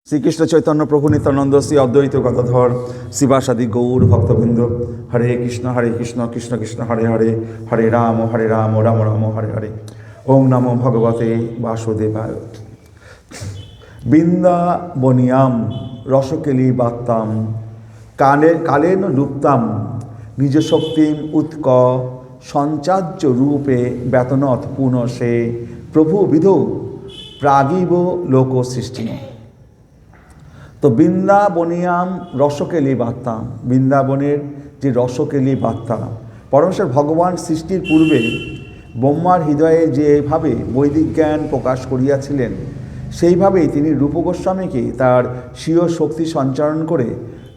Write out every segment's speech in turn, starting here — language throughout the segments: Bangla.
শ্রীকৃষ্ণ চৈতন্য প্রভু নিত্যানন্দ শ্রী অদ্বৈত গদাধর শিবাসাদি গৌর ভক্তবৃন্দ, হরে কৃষ্ণ কৃষ্ণ কৃষ্ণ হরে হরে, হরে রাম রাম রাম হরে হরে। ওং নমো ভগবতে বাসুদেবায়। বৃন্দাবনিয়াম রসকেলি বাত্তাম কালেন লুপ্তাম নিজ শক্তিম উৎক সঞ্চার্য রূপে বেতনত পুনঃসে প্রভু বিধৌ প্রাগিব লোক সৃষ্টি। তো বৃন্দাবনিয়াম রসকেলি বার্তা, বৃন্দাবনের যে রসকেলি বার্তা, পরমেশ্বর ভগবান সৃষ্টির পূর্বে ব্রহ্মার হৃদয়ে যেভাবে বৈদিক জ্ঞান প্রকাশ করিয়াছিলেন, সেইভাবেই তিনি রূপ গোস্বামীকে তার স্বীয় শক্তি সঞ্চারণ করে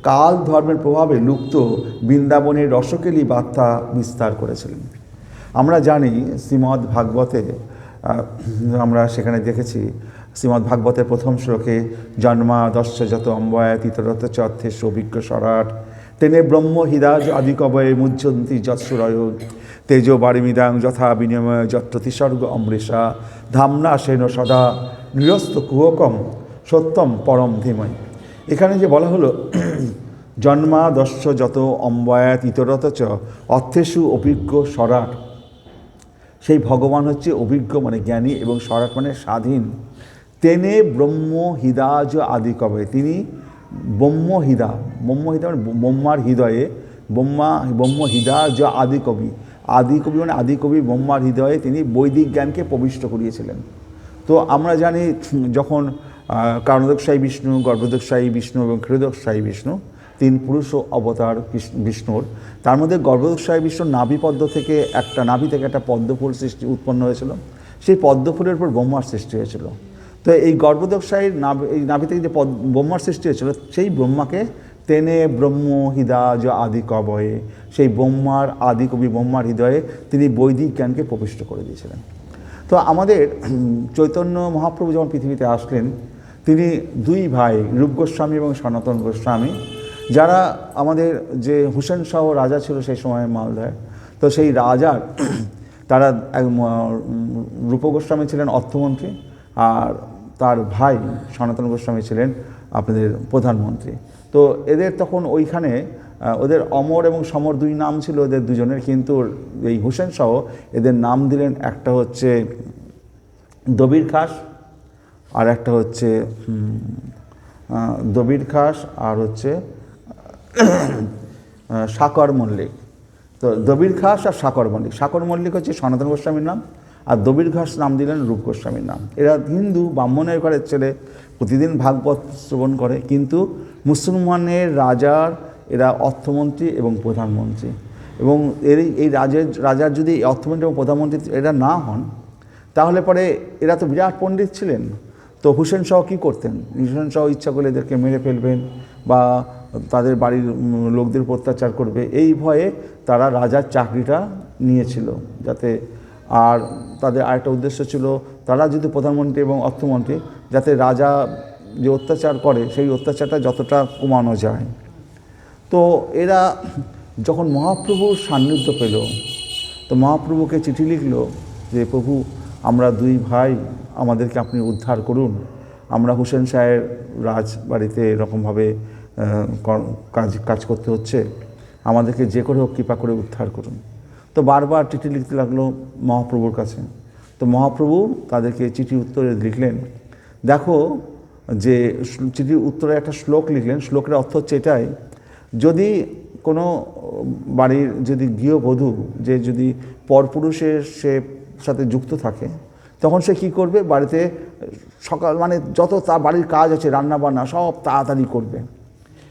কাল ধর্মের প্রভাবে লুপ্ত বৃন্দাবনের রসকেলি বার্তা বিস্তার করেছিলেন। আমরা জানি শ্রীমদ্ ভাগবতে আমরা সেখানে দেখেছি, শ্রীমদ্ ভাগবতের প্রথম শ্লোকে জন্মাদস্য যত অম্বয়াত ইতরত চ অর্থেশ অভিজ্ঞ সরাট তেনে ব্রহ্ম হৃদাজ আদিকবয়ে মুজ্জন্তি যৎসুরয় তেজো বারিমিদাং যথা বিনিময় যত্রতিসর্গ অমৃষা ধামনা সেন সদা নিরস্ত কুহকম সত্যম পরম ধীময়। এখানে যে বলা হলো জন্মাদস্য যত অম্বয়াত ইতরত চ অর্থেষু অভিজ্ঞ সরাট, সেই ভগবান হচ্ছে অভিজ্ঞ মানে জ্ঞানী এবং সরাট মানে স্বাধীন। তেনে ব্রহ্ম হৃদাজ আদি কবে, তিনি ব্রহ্মহৃদা মানে ব্রহ্মার হৃদয়ে, ব্রহ্ম হৃদাজ আদিকবি মানে আদিকবি ব্রহ্মার হৃদয়ে তিনি বৈদিক জ্ঞানকে প্রবিষ্ট করিয়েছিলেন। তো আমরা জানি যখন কারণোদকশায়ী বিষ্ণু, গর্ভোদকশায়ী বিষ্ণু এবং ক্ষীরোদকশায়ী বিষ্ণু, তিন পুরুষ অবতার বিষ্ণুর, তার মধ্যে গর্ভোদকশায়ী বিষ্ণুর নাভিপদ্ম থেকে নাভি থেকে একটা পদ্মফুল সৃষ্টি উৎপন্ন হয়েছিল। সেই পদ্মফুলের উপর ব্রহ্মার সৃষ্টি হয়েছিল। তো এই গর্ভোদকশায়ীর নাভি থেকে যে ব্রহ্মার সৃষ্টি হয়েছিল, সেই ব্রহ্মাকে তেনে ব্রহ্ম হৃদাজ আদি কবয়ে, সেই ব্রহ্মার আদিকবি ব্রহ্মার হৃদয়ে তিনি বৈদিক জ্ঞানকে প্রবিষ্ট করে দিয়েছিলেন। তো আমাদের চৈতন্য মহাপ্রভু যখন পৃথিবীতে আসলেন, তিনি দুই ভাই রূপ গোস্বামী এবং সনাতন গোস্বামী, যারা আমাদের যে হুসেন শাহ রাজা ছিল সেই সময় মালদায়, তো সেই রাজার তারা রূপ গোস্বামী ছিলেন অর্থমন্ত্রী, আর তার ভাই সনাতন গোস্বামী ছিলেন আপনাদের প্রধানমন্ত্রী। তো এদের তখন ওইখানে ওদের অমর এবং সমর দুই নাম ছিল ওদের দুজনের, কিন্তু এই হুসেন শাহ এদের নাম দিলেন, একটা হচ্ছে দবির খাস আর একটা হচ্ছে দবির খাস আর হচ্ছে সাকর মল্লিক। তো দবির খাস আর সাকর মল্লিক হচ্ছে সনাতন গোস্বামীর নাম, আর দবির ঘাস নাম দিলেন রূপ গোস্বামীর নাম। এরা হিন্দু ব্রাহ্মণের ঘরের ছেলে, প্রতিদিন ভাগবত শ্রবণ করে, কিন্তু মুসলমানের রাজার এরা অর্থমন্ত্রী এবং প্রধানমন্ত্রী। এবং এই রাজার যদি অর্থমন্ত্রী এবং প্রধানমন্ত্রী এরা না হন, তাহলে পরে এরা তো বিরাট পণ্ডিত ছিলেন। তো হুসেন শাহ কী করতেন, হুসেন শাহ ইচ্ছা করলে এদেরকে মেরে ফেলবেন বা তাদের বাড়ির লোকদের উপর অত্যাচার করবে, এই ভয়ে তারা রাজার চাকরিটা নিয়েছিল যাতে। আর তাদের আরেকটা উদ্দেশ্য ছিল, তারা যদি প্রধানমন্ত্রী এবং অর্থমন্ত্রী, যাতে রাজা যে অত্যাচার করে সেই অত্যাচারটা যতটা কমানো যায়। তো এরা যখন মহাপ্রভুর সান্নিধ্য পেল, তো মহাপ্রভুকে চিঠি লিখল যে প্রভু, আমরা দুই ভাই, আমাদেরকে আপনি উদ্ধার করুন, আমরা হুসেন শাহের রাজবাড়িতে এরকমভাবে কাজ করতে হচ্ছে, আমাদেরকে যে করে হোক কৃপা করে উদ্ধার করুন। তো বারবার চিঠি লিখতে লাগলো মহাপ্রভুর কাছে। তো মহাপ্রভু তাদেরকে চিঠি উত্তরে লিখলেন, দেখো যে চিঠির উত্তরে একটা শ্লোক লিখলেন, শ্লোকের অর্থ হচ্ছে এটাই, যদি কোনো বাড়ির যদি গৃহবধূ যে যদি পরপুরুষের সাথে যুক্ত থাকে, তখন সে কী করবে, বাড়িতে সকাল মানে যত তার বাড়ির কাজ আছে রান্নাবান্না সব তাড়াতাড়ি করবে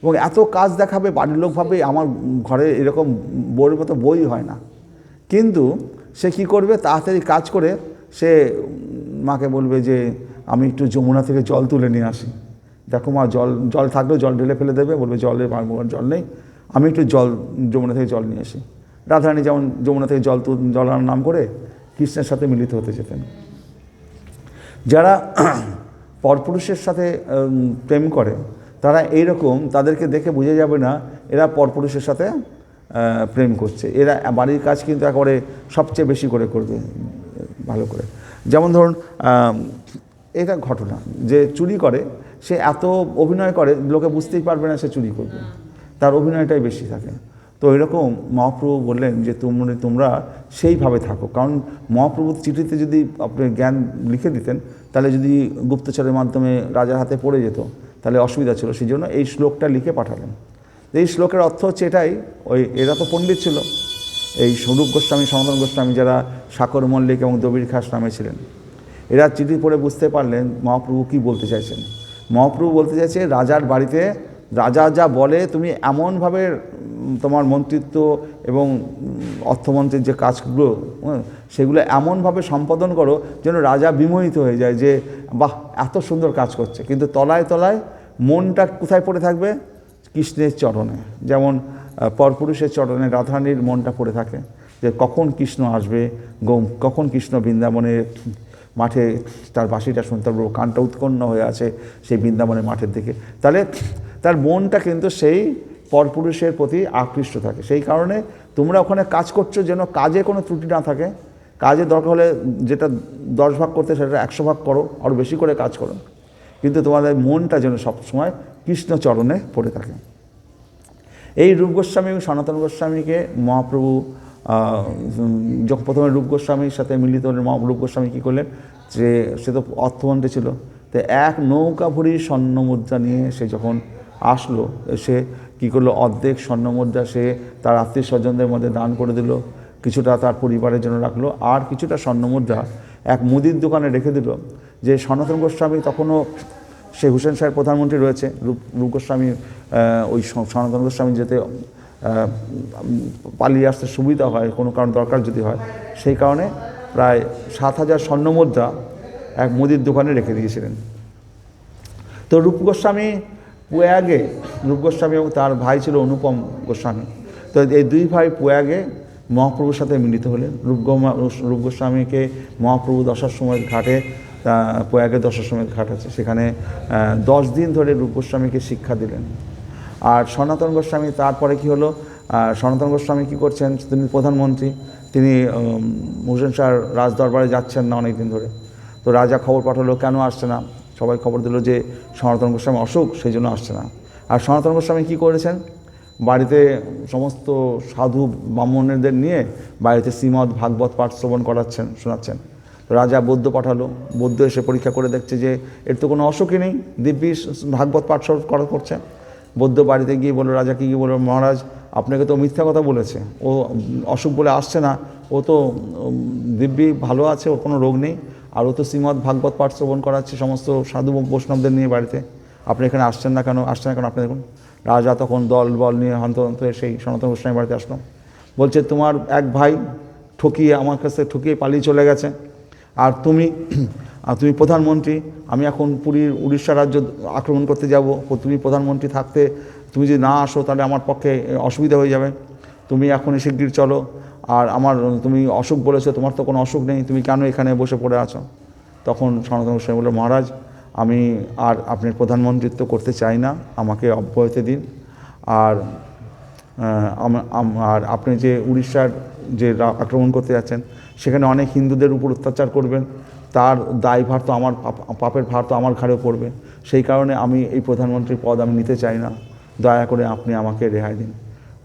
এবং এত কাজ দেখাবে, বাড়ির লোক ভাবে আমার ঘরে এরকম বউয়ের মতো বই হয় না। কিন্তু সে কি করবে, তাড়াতাড়ি কাজ করে সে মাকে বলবে যে আমি একটু যমুনা থেকে জল তুলে নিয়ে আসি। দেখো মা, জল থাকলেও জল ঢেলে ফেলে দেবে, বলবে জল নেই, আমি একটু যমুনা থেকে জল নিয়ে আসি। রাধারানী যেমন যমুনা থেকে জল আনার নাম করে কৃষ্ণের সাথে মিলিত হতে যেতেন। যারা পরপুরুষের সাথে প্রেম করে তারা এইরকম, তাদেরকে দেখে বোঝা যাবে না এরা পরপুরুষের সাথে প্রেম করছে। এরা বাড়ির কাজ কিন্তু একেবারে সবচেয়ে বেশি করে করবে, ভালো করে। যেমন ধরুন এটা ঘটনা যে চুরি করে, সে এত অভিনয় করে লোকে বুঝতেই পারবে না সে চুরি করবে, তার অভিনয়টাই বেশি থাকে। তো এরকম মহাপ্রভু বললেন যে তোমরা সেইভাবে থাকো, কারণ মহাপ্রভু চিঠিতে যদি আপনি জ্ঞান লিখে দিতেন তাহলে যদি গুপ্তচরের মাধ্যমে রাজার হাতে পড়ে যেত তাহলে অসুবিধা ছিল, সেই জন্য এই শ্লোকটা লিখে পাঠালেন। এই শ্লোকের অর্থ হচ্ছে এটাই, এরা তো পণ্ডিত ছিল, এই স্বরূপ গোস্বামী, সনাতন গোস্বামী যারা সাকর মল্লিক এবং দবির খাস নামে ছিলেন, এরা চিঠি পড়ে বুঝতে পারলেন মহাপ্রভু কী বলতে চাইছেন। মহাপ্রভু বলতে চাইছে রাজার বাড়িতে রাজা যা বলে তুমি এমনভাবে তোমার মন্ত্রিত্ব এবং অর্থমন্ত্রীর যে কাজগুলো সেগুলো এমনভাবে সম্পাদন করো যেন রাজা বিমোহিত হয়ে যায় যে বাহ এত সুন্দর কাজ করছে, কিন্তু তলায় তলায় মনটা কোথায় পড়ে থাকবে? কৃষ্ণের চরণে। যেমন পরপুরুষের চরণে রাধারানীর মনটা পড়ে থাকে যে কখন কৃষ্ণ আসবে, কখন কৃষ্ণ বৃন্দাবনে মাঠে তার বাঁশিটা শুনতে পারবো, কানটা উৎকণ্ঠ হয়ে আছে সেই বৃন্দাবনের মাঠের দিকে, তাহলে তার মনটা কিন্তু সেই পরপুরুষের প্রতি আকৃষ্ট থাকে। সেই কারণে তোমরা ওখানে কাজ করছো যেন কাজে কোনো ত্রুটি না থাকে, কাজে দরকার হলে যেটা 10 ভাগ করতে সেটা 100 ভাগ করো, আরও বেশি করে কাজ করো, কিন্তু তোমাদের মনটা যেন সবসময় কৃষ্ণ চরণে পড়ে থাকে। এই রূপ গোস্বামী এবং সনাতন গোস্বামীকে মহাপ্রভু যখন প্রথমে রূপ গোস্বামীর সাথে মিলিত হলেন, রূপ গোস্বামী কী করলেন যে সে তো অর্থমন্ত্রী ছিল, তো এক নৌকা ভরি স্বর্ণমুদ্রা নিয়ে সে যখন আসলো, সে কী করলো অর্ধেক স্বর্ণমুদ্রা সে তার আত্মীয় স্বজনদের মধ্যে দান করে দিল, কিছুটা তার পরিবারের জন্য রাখলো, আর কিছুটা স্বর্ণমুদ্রা এক মুদির দোকানে রেখে দিল। যে সনাতন গোস্বামী তখনও সে হুসেন শাহের প্রধানমন্ত্রী রয়েছে, রূপ গোস্বামী ওই সনাতন গোস্বামী যেতে পালিয়ে আসতে সুবিধা হয়, কোনো কারণ দরকার যদি হয়, সেই কারণে প্রায় 7,000 স্বর্ণমুদ্রা এক মুদির দোকানে রেখে দিয়েছিলেন। তো রূপ গোস্বামী প্রয়াগে, রূপ গোস্বামী এবং তার ভাই ছিল অনুপম গোস্বামী, তো এই দুই ভাই প্রয়াগে মহাপ্রভুর সাথে মিলিত হলেন। রূপ গোস্বামীকে মহাপ্রভু দশাশ্বমেধ ঘাটে, প্রয়াগে দশাশ্বমেধ ঘাট আছে, সেখানে 10 দিন ধরে রূপ গোস্বামীকে শিক্ষা দিলেন। আর সনাতন গোস্বামী তারপরে কি হলো, সনাতন গোস্বামী কী করছেন, তিনি প্রধানমন্ত্রী, তিনি হুসেন শাহর রাজদরবারে যাচ্ছেন না অনেক দিন ধরে। তো রাজা খবর পাঠালো কেন আসছে না, সবাই খবর দিল যে সনাতন গোস্বামী অসুখ, সেই জন্য আসছে না। আর সনাতন গোস্বামী কী করেছেন, বাড়িতে সমস্ত সাধু ব্রাহ্মণদের নিয়ে বাড়িতে শ্রীমদ্ ভাগবত পাঠ শ্রবণ করাচ্ছেন, শোনাচ্ছেন। তো রাজা বৌদ্ধ পাঠালো, বৌদ্ধ এসে পরীক্ষা করে দেখছে যে এর তো কোনো অসুখই নেই, দিব্যি ভাগবত পাঠ করছে। বৌদ্ধ বাড়িতে গিয়ে বলল, রাজাকে গিয়ে বলল, মহারাজ আপনাকে তো মিথ্যা কথা বলেছে, ও অসুখ বলে আসছে না, ও তো দিব্যি ভালো আছে, ওর কোনো রোগ নেই, আর ও তো শ্রীমদ্ ভাগবত পাঠ শ্রবণ করাচ্ছে সমস্ত সাধু বৈষ্ণবদের নিয়ে বাড়িতে, আপনি এখানে আসছেন না কেন আপনি দেখুন। রাজা তখন দল বল নিয়ে হন্তদন্ত সেই সনাতন গোস্বামী বাড়িতে আসলো, বলছে তোমার এক ভাই ঠকিয়ে আমার কাছে ঠকিয়ে পালিয়ে চলে গেছে, আর তুমি প্রধানমন্ত্রী, আমি এখন পুরীর উড়িষ্যা রাজ্য আক্রমণ করতে যাব, তুমি প্রধানমন্ত্রী থাকতে তুমি যদি না আসো তাহলে আমার পক্ষে অসুবিধা হয়ে যাবে, তুমি এখন শিগগির চলো, আর তুমি অসুখ বলেছো, তোমার তো কোনো অসুখ নেই, তুমি কেন এখানে বসে পড়ে আছো? তখন সনাতন গোস্বামী বলল, মহারাজ আমি আর আপনার প্রধানমন্ত্রিত্ব করতে চাই না, আমাকে অব্যাহতি দিন, আর আপনি যে উড়িষ্যার যে আক্রমণ করতে যাচ্ছেন সেখানে অনেক হিন্দুদের উপর অত্যাচার করবেন, তার দায়ভার তো আমার, পাপের ভার তো আমার ঘাড়ে পড়বে, সেই কারণে আমি এই প্রধানমন্ত্রীর পদ আমি নিতে চাই না, দয়া করে আপনি আমাকে রেহাই দিন।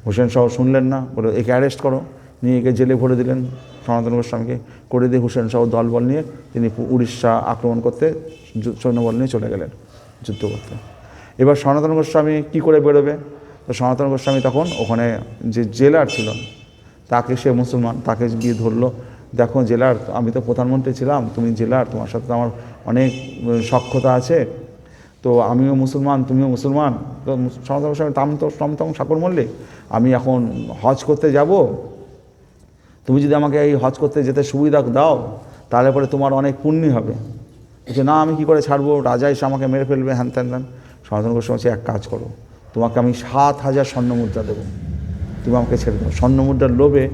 হুসেন শাহ শুনলেন না, বলে একে অ্যারেস্ট করো, নিয়ে একে জেলে ভরে দিলেন। সনাতন গোস্বামীকে করে দিয়ে হুসেন শাহ দলবল নিয়ে তিনি উড়িষ্যা আক্রমণ করতে সৈন্যবল নিয়ে চলে গেলেন যুদ্ধ করতে। এবার সনাতন গোস্বামী কী করে বেরোবে? তো সনাতন গোস্বামী তখন ওখানে যে জেলার ছিল তাকে, সে মুসলমান, তাকে গিয়ে ধরলো, দেখো জেলার, আমি তো প্রধানমন্ত্রী ছিলাম, তুমি জেলার, তোমার সাথে তো আমার অনেক সখ্যতা আছে, তো আমিও মুসলমান তুমিও মুসলমান, তো সনাতন গোস্বামী তখন সাকর মল্লিক, আমি এখন হজ করতে যাব, তুমি যদি আমাকে এই হজ করতে যেতে সুবিধা দাও তাহলে পরে তোমার অনেক পুণ্য হবে। বলছে না, আমি কী করে ছাড়বো, রাজা এসে আমাকে মেরে ফেলবে, হ্যান ত্যান ত্যান। সনাতন গোস্বামী বলছে এক কাজ করো, তোমাকে আমি 7,000 স্বর্ণমুদ্রা দেবো, তুমি আমাকে ছেড়ে দাও। স্বর্ণমুদ্রার লোভে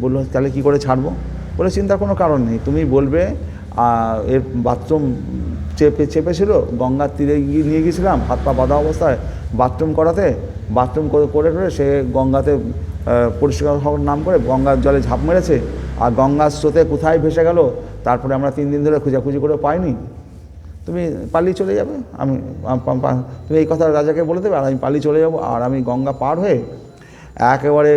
বললো তাহলে কী করে ছাড়বো? বলে চিন্তার কোনো কারণ নেই, তুমি বলবে এর বাথরুম চেপেছিল, গঙ্গার তীরে গিয়ে নিয়ে গিয়েছিলাম হাত পা বাঁধা অবস্থায় বাথরুম করাতে, বাথরুম করে সে গঙ্গাতে পরিষ্কার হওয়ার নাম করে গঙ্গার জলে ঝাঁপ মেরেছে, আর গঙ্গার স্রোতে কোথায় ভেসে গেল, তারপরে আমরা 3 দিন ধরে খোঁজাখুঁজি করে পাইনি। তুমি পালিয়ে চলে যাবে, তুমি এই কথা রাজাকে বলে দেবে, আর আমি পালিয়ে চলে যাব, আর আমি গঙ্গা পার হয়ে একেবারে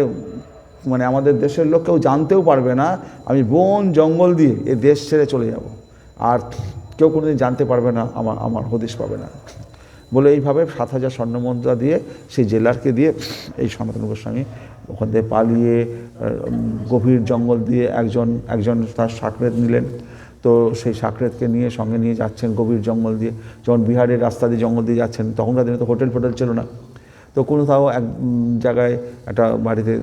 মানে আমাদের দেশের লোক কেউ জানতেও পারবে না, আমি বন জঙ্গল দিয়ে এ দেশ ছেড়ে চলে যাব, আর কেউ কোনোদিন জানতে পারবে না, আমার হদিশ পাবে না। বলে এইভাবে 7,000 স্বর্ণমুদ্রা দিয়ে সেই জেলারকে দিয়ে এই সনাতন গোস্বামী ওখান থেকে পালিয়ে গভীর জঙ্গল দিয়ে একজন তার সাকরেত নিলেন। তো সেই সাকরেতকে নিয়ে সঙ্গে নিয়ে যাচ্ছেন গভীর জঙ্গল দিয়ে, যখন বিহারের রাস্তা দিয়ে জঙ্গল দিয়ে যাচ্ছেন, তখনকার দিনে তো হোটেল ফোটেল ছিল না, তো কোথাও এক জায়গায় একটা বাড়িতে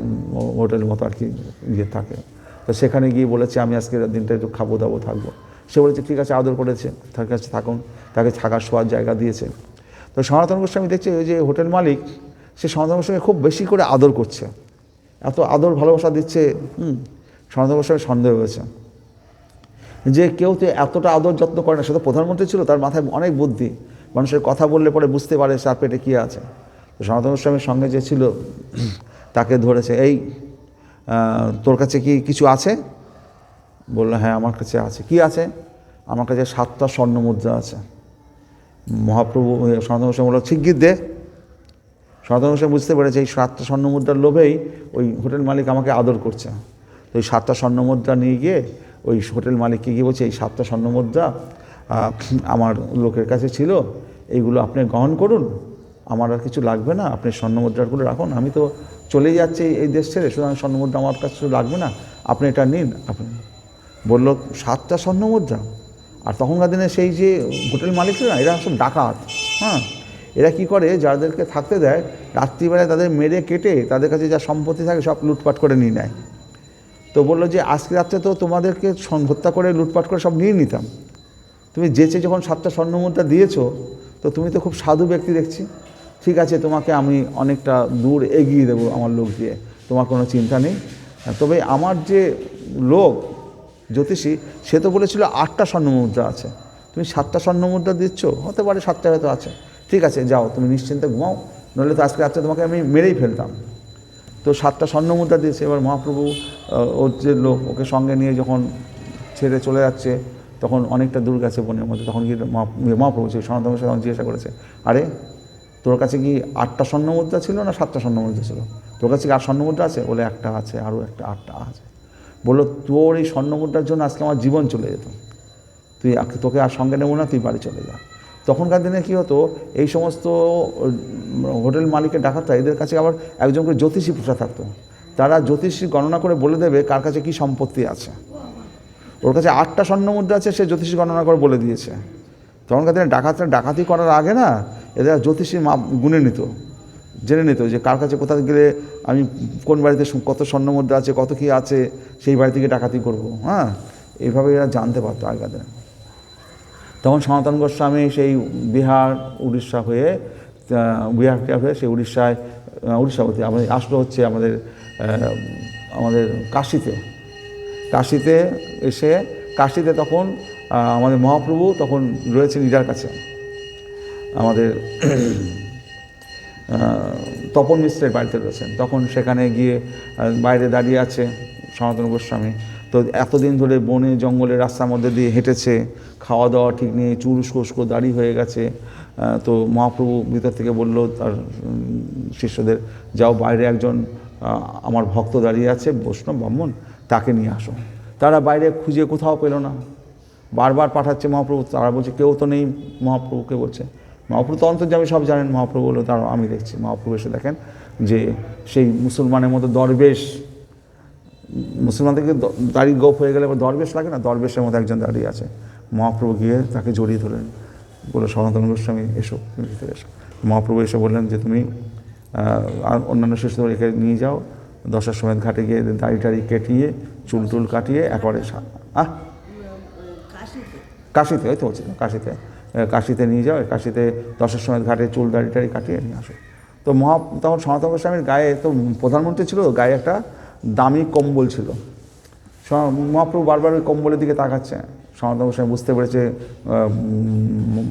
হোটেল মতো আর কি ইয়ে থাকে, তো সেখানে গিয়ে বলেছে আমি আজকের দিনটা একটু খাবো দাবো থাকবো। সে বলেছে ঠিক আছে, আদর করেছে, তার কাছে থাকুন, তাকে থাকার শোয়ার জায়গা দিয়েছে। তো সনাতন গোস্বামী দেখছে ওই যে হোটেল মালিক, সে সনাতন গোস্বামী খুব বেশি করে আদর করছে, এত আদর ভালোবাসা দিচ্ছে। সনাতন গোস্বামী সন্দেহ হয়েছে যে কেউ তো এতটা আদর যত্ন করে না, সে তো প্রধানমন্ত্রী ছিল, তার মাথায় অনেক বুদ্ধি, মানুষের কথা বললে পরে বুঝতে পারে তার পেটে কী আছে। তো সনাতন গোস্বামীর সঙ্গে যে ছিল তাকে ধরেছে, এই তোর কাছে কি কিছু আছে? বললো হ্যাঁ আমার কাছে আছে। কি আছে? আমার কাছে 7টা স্বর্ণমুদ্রা আছে। মহাপ্রভু সনাতন গোস্বামী বলল শিগগির দে। সনাতন গোস্বামী বুঝতে পেরেছে এই 7টা স্বর্ণমুদ্রার লোভেই ওই হোটেল মালিক আমাকে আদর করছে। তো এই 7টা স্বর্ণমুদ্রা নিয়ে গিয়ে ওই হোটেল মালিককে গিয়ে বলছে এই 7টা স্বর্ণমুদ্রা আমার লোকের কাছে ছিল, এইগুলো আপনি গ্রহণ করুন, আমার আর কিছু লাগবে না, আপনি স্বর্ণমুদ্রাগুলো রাখুন, আমি তো চলেই যাচ্ছি এই দেশ ছেড়ে, সুতরাং স্বর্ণমুদ্রা আমার কাছে লাগবে না, আপনি এটা নিন। আপনি বলল 7টা স্বর্ণমুদ্রা। আর তখনকার দিনে সেই যে হোটেল মালিকরা এরা সব ডাকাত, হ্যাঁ, এরা কি করে যাদেরকে থাকতে দেয় রাত্রিবেলায় তাদের মেরে কেটে তাদের কাছে যা সম্পত্তি থাকে সব লুটপাট করে নিয়ে নেয়। তো বললো যে আজকে রাত্রে তো তোমাদেরকে হত্যা করে লুটপাট করে সব নিয়ে নিতাম, তুমি যেচে যখন 7টা স্বর্ণমুদ্রা দিয়েছো, তো তুমি তো খুব সাধু ব্যক্তি দেখছি, ঠিক আছে তোমাকে আমি অনেকটা দূর এগিয়ে দেবো আমার লোক দিয়ে, তোমার কোনো চিন্তা নেই। তবে আমার যে লোক জ্যোতিষী সে তো বলেছিল 8টা স্বর্ণমুদ্রা আছে, তুমি 7টা স্বর্ণমুদ্রা দিচ্ছ, হতে পারে 7টা হয়তো আছে, ঠিক আছে যাও তুমি নিশ্চিন্তে ঘুমাও, নইলে তো আজকে রাত্রে তোমাকে আমি মেরেই ফেলতাম। তো 7টা স্বর্ণমুদ্রা দিয়েছে। এবার মহাপ্রভু ওর যে লোক ওকে সঙ্গে নিয়ে যখন ছেড়ে চলে যাচ্ছে, তখন অনেকটা দূর গেছে বনের মধ্যে, তখন কি মহাপ্রভু সেই সনাতন গোস্বামী তখন জিজ্ঞাসা করেছে, আরে তোর কাছে কি 8টা স্বর্ণমুদ্রা ছিল না 7টা স্বর্ণমুদ্রা ছিল? তোর কাছে কি 8 স্বর্ণমুদ্রা আছে? বলে একটা আছে, আরও একটা 8টা আছে। বললো তোর এই স্বর্ণমুদ্রার জন্য আজকে আমার জীবন চলে যেত, তোকে আর সঙ্গে নেবো না, তুই বাড়ি চলে যা। তখনকার দিনে কী হতো, এই সমস্ত হোটেল মালিকের ডাকাতরা এদের কাছে আবার একজন করে জ্যোতিষী পোষা থাকতো, তারা জ্যোতিষী গণনা করে বলে দেবে কার কাছে কী সম্পত্তি আছে। ওর কাছে 8টা স্বর্ণমুদ্রা আছে, সে জ্যোতিষী গণনা করে বলে দিয়েছে। তখনকার দিনে ডাকাতি করার আগে না এদের জ্যোতিষী গুনে নিত, জেনে নিত যে কার কাছে কোথাও গেলে আমি কোন বাড়িতে কত স্বর্ণমুদ্রা আছে, কত কী আছে, সেই বাড়ি থেকে ডাকাতি করব। হ্যাঁ, এইভাবে এরা জানতে পারতো আগেকার দিনে। তখন সনাতন গোস্বামী সেই বিহার উড়িষ্যা হয়ে সেই উড়িষ্যা হতে আসলো হচ্ছে আমাদের কাশিতে এসে কাশিতে তখন আমাদের মহাপ্রভু তখন রয়েছেন ইরার কাছে, আমাদের তপন মিশ্রের বাড়িতে রয়েছেন। তখন সেখানে গিয়ে বাইরে দাঁড়িয়ে আছে সনাতন গোস্বামী। তো এতদিন ধরে বনে জঙ্গলের রাস্তার মধ্যে দিয়ে হেঁটেছে, খাওয়া দাওয়া ঠিক নেই, চুল উস্কো দাড়ি হয়ে গেছে। তো মহাপ্রভু ভিতর থেকে বলল তার শিষ্যদের, যাও বাইরে একজন আমার ভক্ত দাঁড়িয়ে আছে বৈষ্ণব ব্রাহ্মণ, তাকে নিয়ে আসো। তারা বাইরে খুঁজে কোথাও পেল না, বারবার পাঠাচ্ছে মহাপ্রভু, তারা বলছে কেউ তো নেই। মহাপ্রভুকে বলছে, মহাপ্রভু তো অন্তর্যামী সব জানেন। মহাপ্রভু বললো তারা আমি দেখছি। মহাপ্রভু এসে দেখেন যে সেই মুসলমানের মতো দরবেশ, মুসলমান থেকে দাড়ি গোপ হয়ে গেলে দরবেশ লাগে না, দরবেশের মতো একজন দাঁড়িয়ে আছে। মহাপ্রভু গিয়ে তাকে জড়িয়ে ধরলেন, বলে সনাতন গোস্বামী এসো, ভিতরে এসো। মহাপ্রভু এসে বললেন যে তুমি আর অন্যান্য শিশুদের একে নিয়ে যাও, দশাশ্বমেধ ঘাটে গিয়ে দাড়ি কেটিয়ে চুল কাটিয়ে একবারে কাশিতে, ওই তো বলছি কাশিতে নিয়ে যাও, কাশিতে দশাশ্বমেধ ঘাটে চুল দাড়ি কাটিয়ে নিয়ে আসো। তো তখন সনাতন গোস্বামীর গায়ে, তো প্রধানমন্ত্রী ছিল, গায়ে একটা দামি কম্বল ছিল। মহাপ্রভু বারবার ওই কম্বলের দিকে তাকাচ্ছে। সনাতন গোস্বামী বুঝতে পেরেছে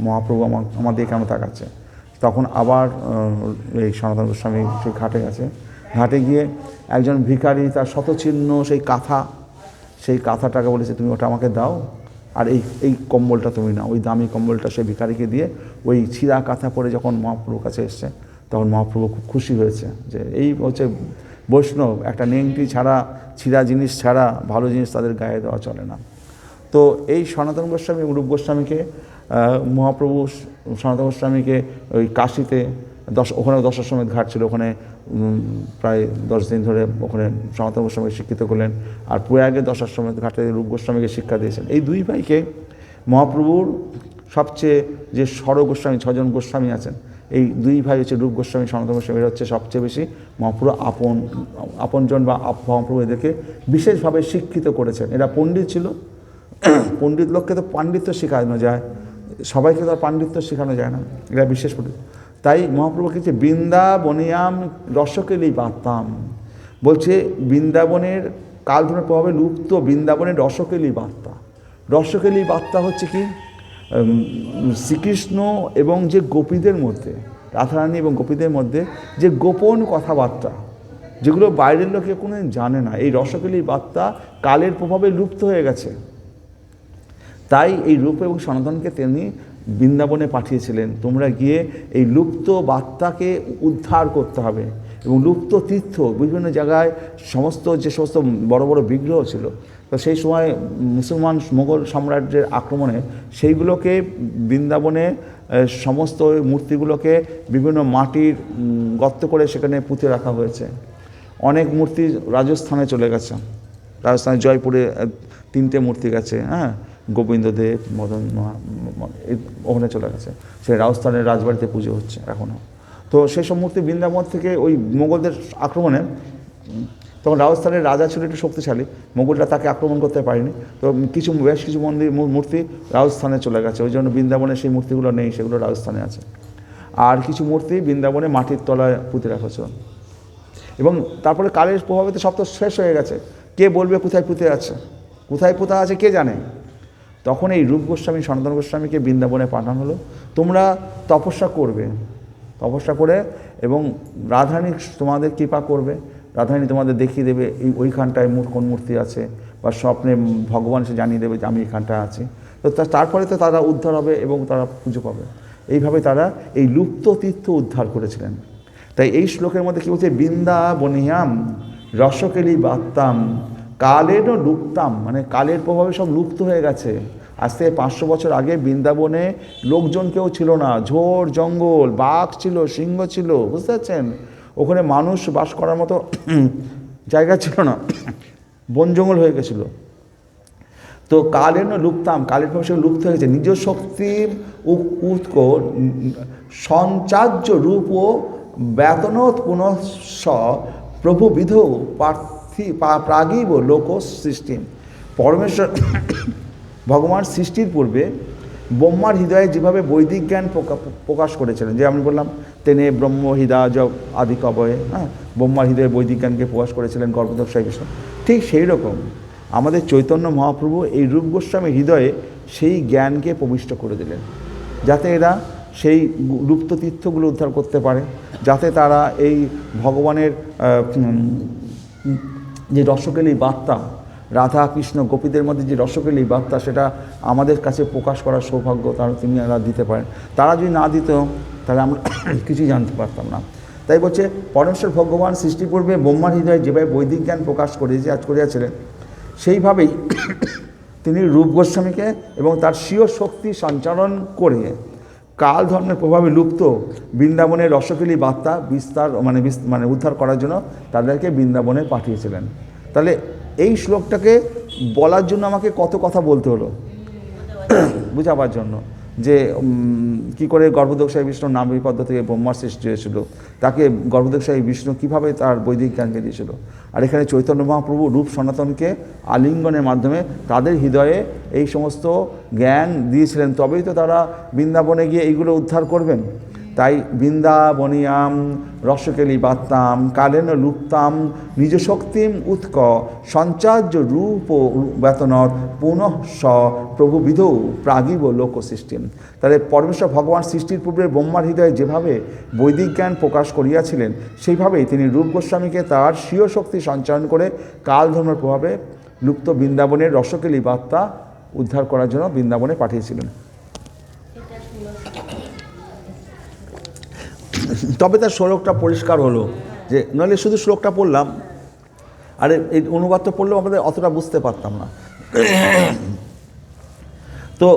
মহাপ্রভু আমার দিকে কেন তাকাচ্ছে। তখন আবার এই সনাতন গোস্বামী সেই ঘাটে গেছে। ঘাটে গিয়ে একজন ভিখারি তার শতচিহ্ন সেই কাঁথাটাকে বলেছে তুমি ওটা আমাকে দাও। আর এই কম্বলটা তুমি না, ওই দামি কম্বলটা সে ভিখারিকে দিয়ে ওই ছিঁড়া কাঁথা পরে যখন মহাপ্রভুর কাছে এসছে তখন মহাপ্রভু খুব খুশি হয়েছে যে এই হচ্ছে বৈষ্ণব, একটা নেংটি ছাড়া, ছিঁড়া জিনিস ছাড়া ভালো জিনিস তাদের গায়ে দেওয়া চলে না। তো এই সনাতন গোস্বামী এবং রূপ গোস্বামীকে মহাপ্রভু সনাতন গোস্বামীকে ওই কাশিতে ওখানে দশাশ্বমেধ ঘাট ছিল, ওখানে প্রায় 10 দিন ধরে ওখানে সনাতন গোস্বামীকে শিক্ষিত করলেন, আর প্রয়াগে দশাশ্বমেধ ঘাটে রূপ গোস্বামীকে শিক্ষা দিয়েছেন। এই দুই ভাইকে মহাপ্রভুর সবচেয়ে যে গোস্বামী, 6 জন গোস্বামী আছেন, এই দুই ভাই হচ্ছে রূপ গোস্বামী, সনাতন গোস্বামী, এরা হচ্ছে সবচেয়ে বেশি মহাপ্রভু আপনজন বা মহাপ্রভু এদেরকে বিশেষভাবে শিক্ষিত করেছেন। এরা পণ্ডিত ছিল, পণ্ডিত লোককে তো পাণ্ডিত্য শেখানো যায়, সবাইকে তো আর পাণ্ডিত্য শেখানো যায় না, এরা বিশেষ পণ্ডিত। তাই মহাপ্রভু কিছু বৃন্দাবনিয়াম রসকেলি বার্তাম বলছে, বৃন্দাবনের কালধর্মের প্রভাবে লুপ্ত বৃন্দাবনের রসকেলি বার্তা। রসকেলি বার্তা হচ্ছে কি, শ্রীকৃষ্ণ এবং যে গোপীদের মধ্যে, রাধারানী এবং গোপীদের মধ্যে যে গোপন কথাবার্তা, যেগুলো বাইরের লোকে কোনো জানে না, এই রসকেলি বার্তা কালের প্রভাবে লুপ্ত হয়ে গেছে। তাই এই রূপ এবং সনাতনকে তিনি বৃন্দাবনে পাঠিয়েছিলেন, তোমরা গিয়ে এই লুপ্ত বার্তাকে উদ্ধার করতে হবে। এবং লুপ্ত তীর্থ বিভিন্ন জায়গায় যে সমস্ত বড় বড় বিগ্রহ ছিল, তো সেই সময় মুসলমান মোগল সাম্রাজ্যের আক্রমণে সেইগুলোকে বৃন্দাবনে সমস্ত মূর্তিগুলোকে বিভিন্ন মাটির গর্ত করে সেখানে পুঁতে রাখা হয়েছে। অনেক মূর্তি রাজস্থানে চলে গেছে, রাজস্থানে জয়পুরে 3টে মূর্তি গেছে, হ্যাঁ, গোবিন্দদেব, মদন ওখানে চলে গেছে, সেই রাজস্থানের রাজবাড়িতে পুজো হচ্ছে এখনও। তো সেই সব মূর্তি বৃন্দাবন থেকে ওই মোগলদের আক্রমণে, তখন রাজস্থানের রাজা ছিল একটু শক্তিশালী, মোগলরা তাকে আক্রমণ করতে পারেনি, তো বেশ কিছু মূর্তি রাজস্থানে চলে গেছে, ওই জন্য বৃন্দাবনে সেই মূর্তিগুলো নেই, সেগুলো রাজস্থানে আছে। আর কিছু মূর্তি বৃন্দাবনে মাটির তলায় পুঁতে রাখা। এবং তারপরে কালের প্রভাবে তো সব তো শেষ হয়ে গেছে, কে বলবে কোথায় পুঁতে আছে, কোথায় পোতা আছে কে জানে। তখন এই রূপ গোস্বামী, সনাতন গোস্বামীকে বৃন্দাবনে পাঠানো হলো, তোমরা তপস্যা করবে, তপস্যা করে এবং রাধারানী তোমাদের কৃপা করবে, রাধারানী তোমাদের দেখিয়ে দেবে ওইখানটায় কোন মূর্তি আছে, বা স্বপ্নে ভগবান সে জানিয়ে দেবে যে আমি এখানটায় আছি। তো তারপরে তো তারা উদ্ধার হবে এবং তারা পুজো পাবে। এইভাবে তারা এই লুপ্ত তীর্থ উদ্ধার করেছিলেন। তাই এই শ্লোকের মধ্যে কী বলছে, বৃন্দাবনিয়াম রসকেলি বাত্তাম কালেরও লুপ্তাম, মানে কালের প্রভাবে সব লুপ্ত হয়ে গেছে। আজ থেকে 500 বছর আগে বৃন্দাবনে লোকজন কেউ ছিল না, ঝোড় জঙ্গল, বাঘ ছিল, সিংহ ছিল, বুঝতে পারছেন, ওখানে মানুষ বাস করার মতো জায়গা ছিল না, বন জঙ্গল হয়ে গেছিলো। তো কালের লুপ্তাম, কালের প্রভাবে সে লুপ্ত হয়ে গেছে। নিজ শক্তির উৎক সঞ্চার্য রূপ ও বেতনত পুনঃ প্রভুবিধ প্রাগিব লোক সৃষ্টি। পরমেশ্বর ভগবান সৃষ্টির পূর্বে ব্রহ্মার হৃদয়ে যেভাবে বৈদিক জ্ঞান প্রকাশ করেছিলেন, যে আমি বললাম তেনে ব্রহ্ম হৃদয় আদি কবয়ে, হ্যাঁ, ব্রহ্মার হৃদয়ে বৈদিক জ্ঞানকে প্রকাশ করেছিলেন গর্ভদক্ষায় বিষ্ণু। ঠিক সেই রকম আমাদের চৈতন্য মহাপ্রভু এই রূপ গোস্বামীর হৃদয়ে সেই জ্ঞানকে প্রবিষ্ট করে দিলেন, যাতে এরা সেই লুপ্ত তীর্থগুলো উদ্ধার করতে পারে, যাতে তারা এই ভগবানের যে রসকেলি বার্তা, রাধা কৃষ্ণ গোপীদের মধ্যে যে রসকেলি বার্তা, সেটা আমাদের কাছে প্রকাশ করার সৌভাগ্য তিনি দিতে পারেন। তারা যদি না দিত তাহলে আমরা কিছুই জানতে পারতাম না। তাই বলছে, পরমেশ্বর ভগবান সৃষ্টি পূর্বে ব্রহ্মার হৃদয়ে যেভাবে বৈদিক জ্ঞান প্রকাশ করিয়াছিলেন, সেইভাবেই তিনি রূপ গোস্বামীকে এবং তার স্বীয় শক্তি সঞ্চালন করে কাল ধর্মের প্রভাবে লুপ্ত বৃন্দাবনের রসকেলি বার্তা বিস্তার মানে উদ্ধার করার জন্য তাদেরকে বৃন্দাবনে পাঠিয়েছিলেন। তাহলে এই শ্লোকটাকে বলার জন্য আমাকে কত কথা বলতে হলো বুঝাবার জন্য, যে কি করে গর্ভদক্ষায় বিষ্ণুর নাম পদ্ম থেকে ব্রহ্মার সৃষ্টি হয়েছিল, তাকে গর্ভদক্ষায় বিষ্ণু কীভাবে তার বৈদিক জ্ঞানকে দিয়েছিল। আর এখানে চৈতন্য মহাপ্রভু রূপ সনাতনকে আলিঙ্গনের মাধ্যমে তাদের হৃদয়ে এই সমস্ত জ্ঞান দিয়েছিলেন, তবেই তো তারা বৃন্দাবনে গিয়ে এইগুলো উদ্ধার করবেন। তাই বৃন্দাবনিয়াম রসকেলি বাত্তাম কালেন লুপ্তাম নিজ শক্তিম উৎক সঞ্চার্য রূপ বেতনত পুনঃ প্রভুবিধ প্রাগিব লোক সৃষ্টিম। তাহলে পরমেশ্বর ভগবান সৃষ্টির পূর্বে ব্রহ্মার হৃদয়ে যেভাবে বৈদিক জ্ঞান প্রকাশ করিয়াছিলেন, সেইভাবেই তিনি রূপ গোস্বামীকে তার স্বীয় শক্তি সঞ্চারণ করে কাল ধর্মের প্রভাবে লুপ্ত বৃন্দাবনের রসকেলি বার্তা উদ্ধার করার জন্য বৃন্দাবনে পাঠিয়েছিলেন। তবে তার শ্লোকটা পরিষ্কার হলো, যে নইলে শুধু শ্লোকটা পড়লাম আর এই অনুবাদটা পড়লেও আমাদের অতটা বুঝতে পারতাম না। তো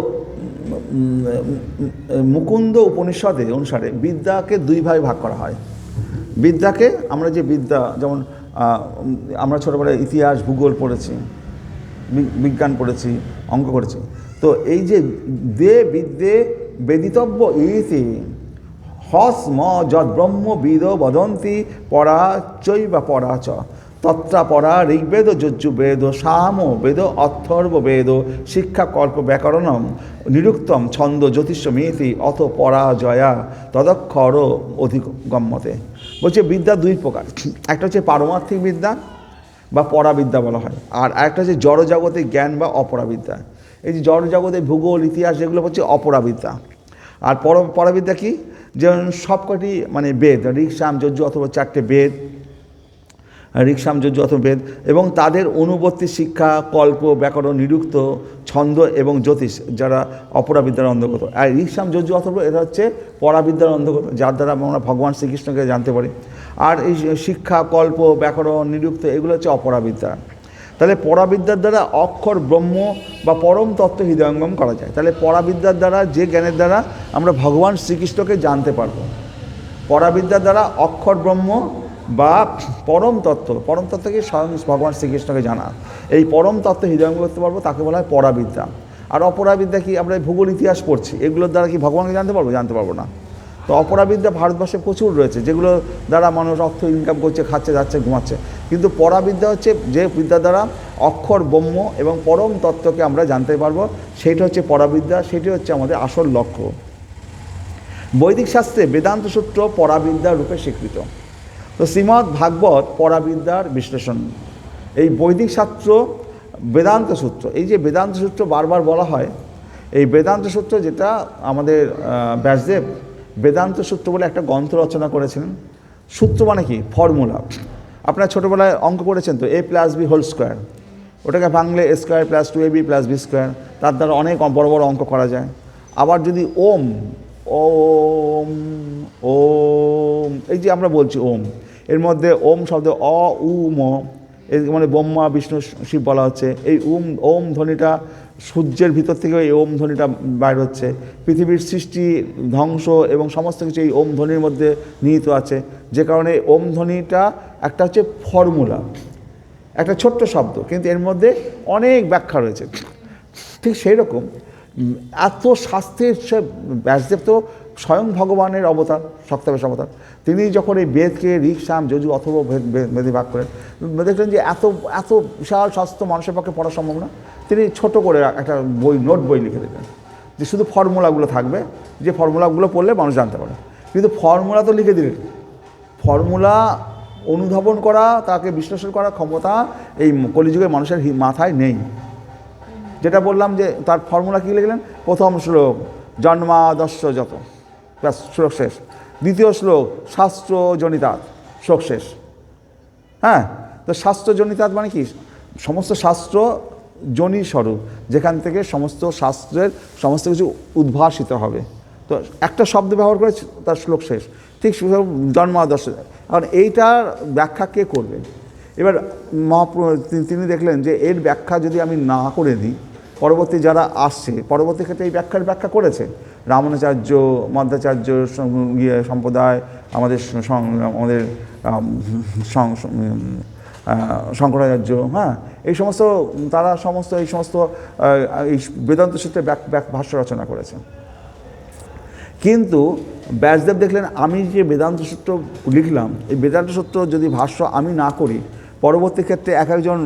মুকুন্দ উপনিষদে অনুসারে বিদ্যাকে দুই ভাগে ভাগ করা হয়। বিদ্যাকে আমরা যে বিদ্যা, যেমন আমরা ছোটোবেলায় ইতিহাস ভূগোল পড়েছি, বিজ্ঞান পড়েছি, অঙ্ক করেছি। তো এই যে বিদ্যে বেদিতব্য ইতি হস্ম যদ ব্রহ্ম বিদ বদন্তি পরা চৈবা পরা চ তত্রা পরা ঋগ্বেদ যজুর্বেদ সাম বেদ অথর্ব বেদ শিক্ষা কল্প ব্যাকরণম নিরুক্তম ছন্দ জ্যোতিষমিতি অথ পরাজয়া তদক্ষর অধিগম্যতে। বলছে বিদ্যা দুই প্রকার, একটা হচ্ছে পারমার্থিক বিদ্যা বা পরাবিদ্যা বলা হয়, আর একটা হচ্ছে জড়জগতের জ্ঞান বা অপরাবিদ্যা। এই যে জড়জগতের ভূগোল ইতিহাস যেগুলো হচ্ছে অপরাবিদ্যা। আর পরাবিদ্যা কি, যেমন সবকটি মানে বেদ, ঋক সাম যজু অথবা 4টে বেদ, ঋক সাম যজু অথবা বেদ, এবং তাদের অনুবর্তী শিক্ষা কল্প ব্যাকরণ নিরুক্ত ছন্দ এবং জ্যোতিষ, যারা অপরাবিদ্যার অন্তর্গত। আর ঋক সাম যজু অথবা এটা হচ্ছে পরাবিদ্যার অন্তর্গত, যার দ্বারা আমরা ভগবান শ্রীকৃষ্ণকে জানতে পারি। আর এই শিক্ষা কল্প ব্যাকরণ নিরুক্ত এগুলো হচ্ছে অপরাবিদ্যা। তাহলে পরাবিদ্যার দ্বারা অক্ষর ব্রহ্ম বা পরম তত্ত্ব হৃদয়ঙ্গম করা যায়। তাহলে পরাবিদ্যার দ্বারা, যে জ্ঞানের দ্বারা আমরা ভগবান শ্রীকৃষ্ণকে জানতে পারবো, পরাবিদ্যার দ্বারা অক্ষর ব্রহ্ম বা পরম তত্ত্বকে স্বয়ং ভগবান শ্রীকৃষ্ণকে জানা, এই পরম তত্ত্ব হৃদয়ঙ্গম করতে পারবো, তাকে বলা হয় পরাবিদ্যা। আর অপরাবিদ্যা কি, আমরা ভূগোল ইতিহাস পড়ছি, এগুলোর দ্বারা কি ভগবানকে জানতে পারবো না। তো অপরাবিদ্যা ভারতবর্ষে প্রচুর রয়েছে, যেগুলো দ্বারা মানুষ অর্থ ইনকাম করছে, খাচ্ছে, যাচ্ছে, ঘুমাচ্ছে। কিন্তু পরাবিদ্যা হচ্ছে যে বিদ্যা দ্বারা অক্ষর ব্রহ্ম এবং পরম তত্ত্বকে আমরা জানতে পারবো, সেইটা হচ্ছে পরাবিদ্যা, সেটি হচ্ছে আমাদের আসল লক্ষ্য। বৈদিক শাস্ত্রে বেদান্ত সূত্র পরাবিদ্যার রূপে স্বীকৃত। তো শ্রীমদ্ ভাগবত পরাবিদ্যার বিশ্লেষণ। এই বৈদিক শাস্ত্র বেদান্ত সূত্র, এই যে বেদান্ত সূত্র বারবার বলা হয়, এই বেদান্ত সূত্র যেটা আমাদের ব্যাসদেব বেদান্ত সূত্র বলে একটা গ্রন্থ রচনা করেছিলেন। সূত্র মানে কি, ফর্মুলা। আপনারা ছোটোবেলায় অঙ্ক করেছেন তো, a+b², ওটাকে ভাঙলে a² + 2ab + b², তার দ্বারা অনেক বড় বড় অঙ্ক করা যায়। আবার যদি ওম ওম ওম, এই যে আমরা বলছি ওম, এর মধ্যে ওম শব্দ অ উ ম, এর মানে ব্রহ্মা বিষ্ণু শিব বলা হচ্ছে। এই ওম ধ্বনিটা সূর্যের ভিতর থেকে এই ওম ধ্বনিটা বাইর হচ্ছে। পৃথিবীর সৃষ্টি, ধ্বংস এবং সমস্ত কিছু এই ওম ধ্বনির মধ্যে নিহিত আছে, যে কারণে ওম ধ্বনিটা একটা হচ্ছে ফর্মুলা, একটা ছোট্ট শব্দ, কিন্তু এর মধ্যে অনেক ব্যাখ্যা রয়েছে। ঠিক সেই রকম এত শাস্ত্রের সে ব্যাসদেব তো স্বয়ং ভগবানের অবতার, সপ্তবেশ অবতার। তিনি যখন এই বেদকে ঋক সাম যজু অথবা বেদে ভাগ করেন, দেখলেন যে এত এত বিশাল শাস্ত্র মানুষের পক্ষে পড়া সম্ভব না। তিনি ছোট করে একটা নোট বই লিখে দেবেন, যে শুধু ফর্মুলাগুলো থাকবে, যে ফর্মুলাগুলো পড়লে মানুষ জানতে পারে। কিন্তু ফর্মুলা তো লিখে দিলেন, ফর্মুলা অনুধাবন করা, তাকে বিশ্লেষণ করার ক্ষমতা এই কলিযুগের মানুষের মাথায় নেই। যেটা বললাম যে তার ফর্মুলা কী লিখলেন, প্রথম শ্লোক জন্মাদস্য যত, ব্যাস শ্লোক শেষ। দ্বিতীয় শ্লোক শাস্ত্র জনিতাৎ, শ্লোক শেষ। হ্যাঁ, তো শাস্ত্র জনিতাৎ মানে কি, সমস্ত শাস্ত্র জনি স্বরূপ, যেখান থেকে সমস্ত শাস্ত্রের সমস্ত কিছু উদ্ভাসিত হবে। তো একটা শব্দ ব্যবহার করে তার শ্লোক শেষ। ঠিক জন্মাদর্শ, কারণ এইটার ব্যাখ্যা কে করবে? এবার মহাপ্রভু তিনি দেখলেন যে এর ব্যাখ্যা যদি আমি না করে দিই, পরবর্তী যারা আসছে, পরবর্তী ক্ষেত্রে এই ব্যাখ্যা করেছে রামানুজাচার্য, মধ্বাচার্য সম্প্রদায়, আমাদের শঙ্করাচার্য, হ্যাঁ, এই সমস্ত তারা সমস্ত এই বেদান্ত সূত্রে ভাষ্য রচনা করেছে। কিন্তু ব্যাসদেব দেখলেন আমি যে বেদান্ত সূত্র লিখলাম, এই বেদান্ত সূত্র যদি ভাষ্য আমি না করি, পরবর্তী ক্ষেত্রে এক একজন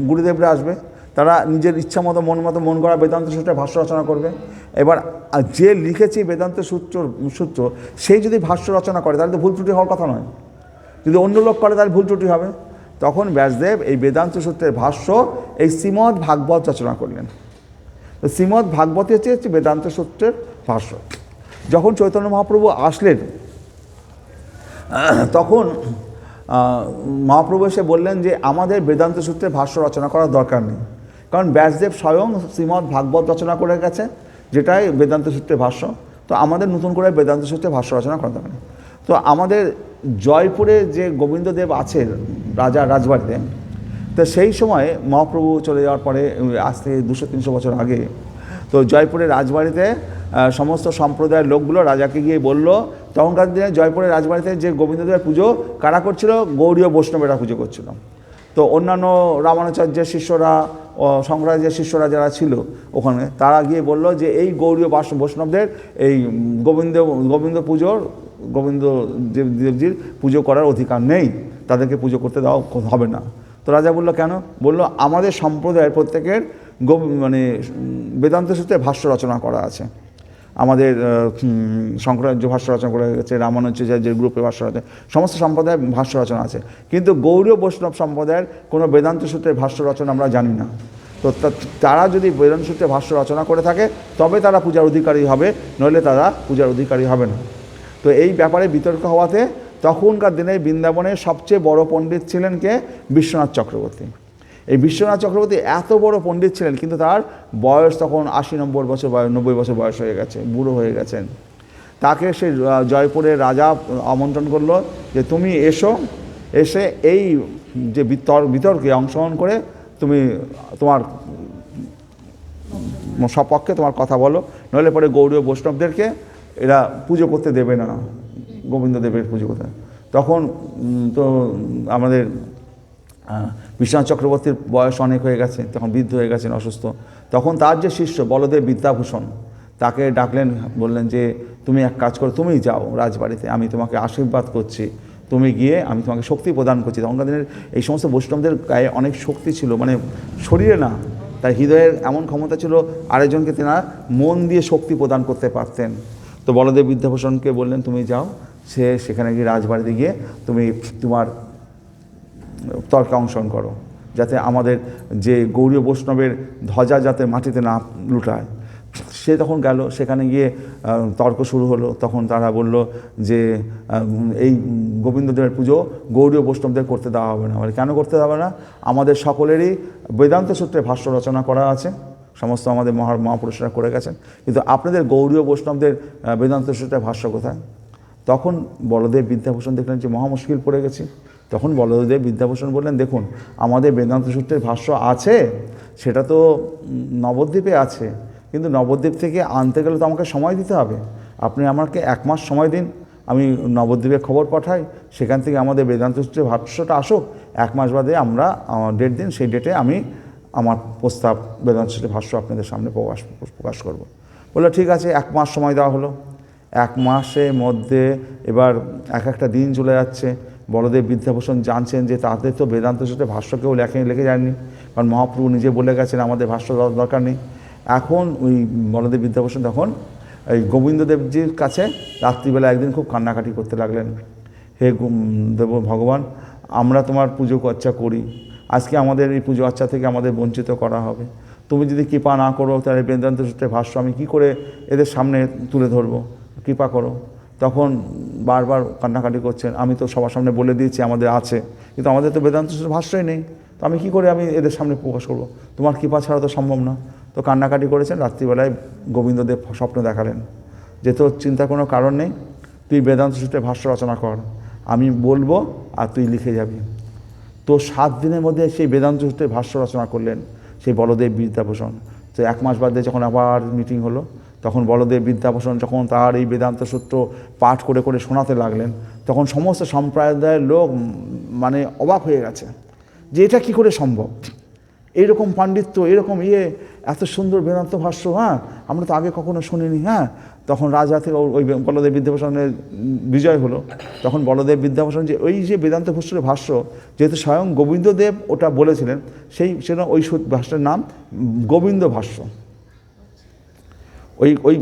গুরুদেবরা আসবে, তারা নিজের ইচ্ছা মতো মন করা বেদান্ত সূত্রে ভাষ্য রচনা করবে। এবার যে লিখেছে বেদান্ত সূত্র সেই যদি ভাষ্য রচনা করে, তাহলে তো ভুল ত্রুটি হওয়ার কথা নয়। যদি অন্য লোক করে তাহলে ভুল ত্রুটি হবে। তখন ব্যাসদেব এই বেদান্ত সূত্রের ভাষ্য এই শ্রীমদ্ ভাগবত রচনা করলেন। তো শ্রীমদ্ ভাগবতই হচ্ছে বেদান্ত সূত্রের ভাষ্য। যখন চৈতন্য মহাপ্রভু আসলেন, তখন মহাপ্রভু এসে বললেন যে আমাদের বেদান্ত সূত্রে ভাষ্য রচনা করার দরকার নেই, কারণ ব্যাসদেব স্বয়ং শ্রীমদ্ ভাগবত রচনা করে গেছে, যেটাই বেদান্ত সূত্রের ভাষ্য। তো আমাদের নতুন করে বেদান্ত সূত্রে ভাষ্য রচনা করা দরকার নেই। তো আমাদের জয়পুরে যে গোবিন্দদেব আছে রাজা রাজবাড়িতে, তো সেই সময় মহাপ্রভু চলে যাওয়ার পরে আজ থেকে 200-300 বছর আগে, তো জয়পুরের রাজবাড়িতে সমস্ত সম্প্রদায়ের লোকগুলো রাজাকে গিয়ে বলল, তখনকার দিনে জয়পুরের রাজবাড়িতে যে গোবিন্দদেবের পুজো কারা করছিল? গৌড়ীয় বৈষ্ণবেরা পুজো করছিল। তো অন্যান্য রামানুচার্যের শিষ্যরা ও শঙ্করাচার্যের শিষ্যরা যারা ছিল ওখানে, তারা গিয়ে বলল যে এই গৌড়ীয় বৈষ্ণবদের এই গোবিন্দ পুজোর গোবিন্দ দেবজির পুজো করার অধিকার নেই, তাদেরকে পুজো করতে দেওয়া হবে না। তো রাজা বলল কেন? বলল আমাদের সম্প্রদায়ের প্রত্যেকের বেদান্ত সূত্রে ভাষ্য রচনা করা আছে। আমাদের শঙ্করাচার্য ভাষ্য রচনা করে গেছে, রামানুজাচার্যের গ্রুপে ভাষ্য রচনা, সমস্ত সম্প্রদায়ের ভাষ্য রচনা আছে, কিন্তু গৌড়ীয় বৈষ্ণব সম্প্রদায়ের কোনো বেদান্ত সূত্রের ভাষ্য রচনা আমরা জানি না। তো তারা যদি বেদান্ত সূত্রে ভাষ্য রচনা করে থাকে তবে তারা পূজার অধিকারী হবে, নইলে তারা পূজার অধিকারী হবে না। তো এই ব্যাপারে বিতর্ক হওয়াতে তখনকার দিনে বৃন্দাবনের সবচেয়ে বড় পণ্ডিত ছিলেন কে? বিশ্বনাথ চক্রবর্তী। এই বিশ্বনাথ চক্রবর্তী এত বড় পণ্ডিত ছিলেন, কিন্তু তার বয়স তখন 80-90 বছর বয়স, 90 বছর বয়স হয়ে গেছে, বুড়ো হয়ে গেছেন। তাকে সে জয়পুরের রাজা আমন্ত্রণ করলো যে তুমি এসে এই যে বিতর্কে অংশগ্রহণ করে তুমি তোমার সপক্ষে তোমার কথা বলো, নইলে পরে গৌড়ীয় বৈষ্ণবদেরকে এরা পুজো করতে দেবে না, গোবিন্দদেবের পুজো করতে। তখন তো আমাদের বিশ্বনাথ চক্রবর্তীর বয়স অনেক হয়ে গেছে, তখন বৃদ্ধ হয়ে গেছেন, অসুস্থ। তখন তার যে শিষ্য বলদেব বিদ্যাভূষণ, তাকে ডাকলেন, বললেন যে তুমি এক কাজ করো, তুমি যাও রাজবাড়িতে, আমি তোমাকে আশীর্বাদ করছি, তুমি গিয়ে আমি তোমাকে শক্তি প্রদান করছি। তখনকার দিনের এই সমস্ত বৈষ্ণবদের গায়ে অনেক শক্তি ছিল, মানে শরীরে না, তার হৃদয়ের এমন ক্ষমতা ছিল, আরেকজনকে তেনা মন দিয়ে শক্তি প্রদান করতে পারতেন। তো বলদেব বিদ্যাভূষণকে বললেন তুমি যাও, সেখানে গিয়ে রাজবাড়িতে গিয়ে তুমি তোমার তর্কে অংশগ্রহণ করো, যাতে আমাদের যে গৌড়ীয় বৈষ্ণবের ধ্বজা যাতে মাটিতে না লুটায়। সে তখন গেল, সেখানে গিয়ে তর্ক শুরু হলো। তখন তারা বলল যে এই গোবিন্দদেবের পুজো গৌড়ীয় বৈষ্ণবদের করতে দেওয়া হবে না। মানে কেন করতে দেওয়া না? আমাদের সকলেরই বেদান্ত সূত্রে ভাষ্য রচনা করা আছে, সমস্ত আমাদের মহাপুরুষরা করে গেছেন, কিন্তু আপনাদের গৌড়ীয় বৈষ্ণবদের বেদান্ত সূত্রে ভাষ্য কোথায়? তখন বলদেব বিদ্যাভূষণ দেখলেন যে মহা মুশকিল পড়ে গেছি। তখন বলদেব বিদ্যাভূষণ বললেন, দেখুন আমাদের বেদান্ত সূত্রের ভাষ্য আছে, সেটা তো নবদ্বীপে আছে, কিন্তু নবদ্বীপ থেকে আনতে গেলে তো আমাকে সময় দিতে হবে। আপনি আমাকে 1 মাস সময় দিন, আমি নবদ্বীপে খবর পাঠাই, সেখান থেকে আমাদের বেদান্ত সূত্রের ভাষ্যটা আসুক, 1 মাস বাদে আমরা ডেট দিন, সেই ডেটে আমি আমার প্রস্তাব বেদান্ত সূত্রের ভাষ্য আপনাদের সামনে প্রকাশ করব। বললো ঠিক আছে, 1 মাস সময় দেওয়া হলো। 1 মাসের মধ্যে এবার একটা দিন চলে যাচ্ছে। বলদেব বিদ্যাভূষণ জানছেন যে তাদের তো বেদান্ত সূত্রে ভাষ্য কেউ লিখে যায়নি, কারণ মহাপ্রভু নিজে বলে গেছেন আমাদের ভাষ্য দরকার নেই। এখন ওই বলদেব বিদ্যাভূষণ তখন এই গোবিন্দদেবজির কাছে রাত্রিবেলা একদিন খুব কান্নাকাটি করতে লাগলেন, হে দেব ভগবান, আমরা তোমার পুজো আর্চা করি, আজকে আমাদের এই পুজো আর্চা থেকে আমাদের বঞ্চিত করা হবে। তুমি যদি কৃপা না করো তাহলে বেদান্ত সূত্রের ভাষ্য আমি কী করে এদের সামনে তুলে ধরবো, কৃপা করো। তখন বারবার কান্নাকাটি করছেন, আমি তো সবার সামনে বলে দিয়েছি আমাদের আছে, কিন্তু আমাদের তো বেদান্ত সূত্রের ভাষ্যই নেই, তো আমি কী করে আমি এদের সামনে প্রকাশ করবো, তোমার কৃপা ছাড়া তো সম্ভব না। তো কান্নাকাটি করেছেন। রাত্রিবেলায় গোবিন্দদেব স্বপ্ন দেখালেন যে তোর চিন্তার কোনো কারণ নেই, তুই বেদান্ত সূত্রে ভাষ্য রচনা কর, আমি বলবো আর তুই লিখে যাবি। তো 7 দিনের মধ্যে সেই বেদান্ত সূত্রে ভাষ্য রচনা করলেন সেই বলদেব বিদ্যাভূষণ। তো 1 মাস বাদে যখন আবার মিটিং হলো, তখন বলদেব বিদ্যাভূষণ যখন তার এই বেদান্ত সূত্র পাঠ করে করে শোনাতে লাগলেন, তখন সমস্ত সম্প্রদায়ের লোক মানে অবাক হয়ে গেছে যে এটা কী করে সম্ভব, এইরকম পাণ্ডিত্য, এরকম এত সুন্দর বেদান্ত ভাষ্য, হ্যাঁ আমরা তো আগে কখনো শুনিনি। হ্যাঁ, তখন রাজা থেকে ওই বলদেব বিদ্যাভূষণের বিজয় হলো। তখন বলদেব বিদ্যাভূষণ যে ওই যে বেদান্ত ভাষ্যের ভাষ্য, যেহেতু স্বয়ং গোবিন্দদেব ওটা বলেছিলেন, সেটা ওই ভাষ্যের নাম গোবিন্দ ভাষ্য। ওই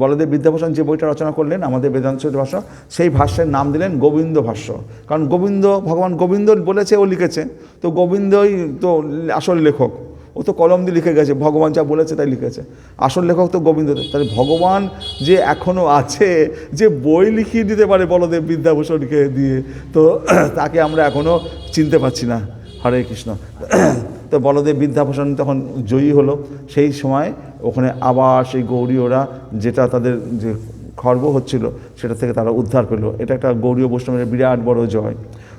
বলদেব বিদ্যাভূষণ যে বইটা রচনা করলেন আমাদের বেদান্ত ভাষ্য, সেই ভাষ্যের নাম দিলেন গোবিন্দ ভাষ্য। কারণ গোবিন্দ, ভগবান গোবিন্দ বলেছে, ও লিখেছে, তো গোবিন্দই তো আসল লেখক, ও তো কলম দিয়ে লিখে গেছে, ভগবান যা বলেছে তাই লিখেছে, আসল লেখক তো গোবিন্দ। তাহলে ভগবান যে এখনও আছে, যে বই লিখিয়ে দিতে পারে বলদেব বিদ্যাভূষণকে দিয়ে, তো তাকে আমরা এখনও চিনতে পারছি না। হরে কৃষ্ণ। তো বলদেব বিদ্যাভূষণ তখন জয়ী হলো, সেই সময় ওখানে আবার সেই গৌরীয়রা যেটা তাদের যে খর্ব হচ্ছিল সেটা থেকে তারা উদ্ধার পেল। এটা একটা গৌরীয় বৈষ্ণবের বিরাট বড় জয়।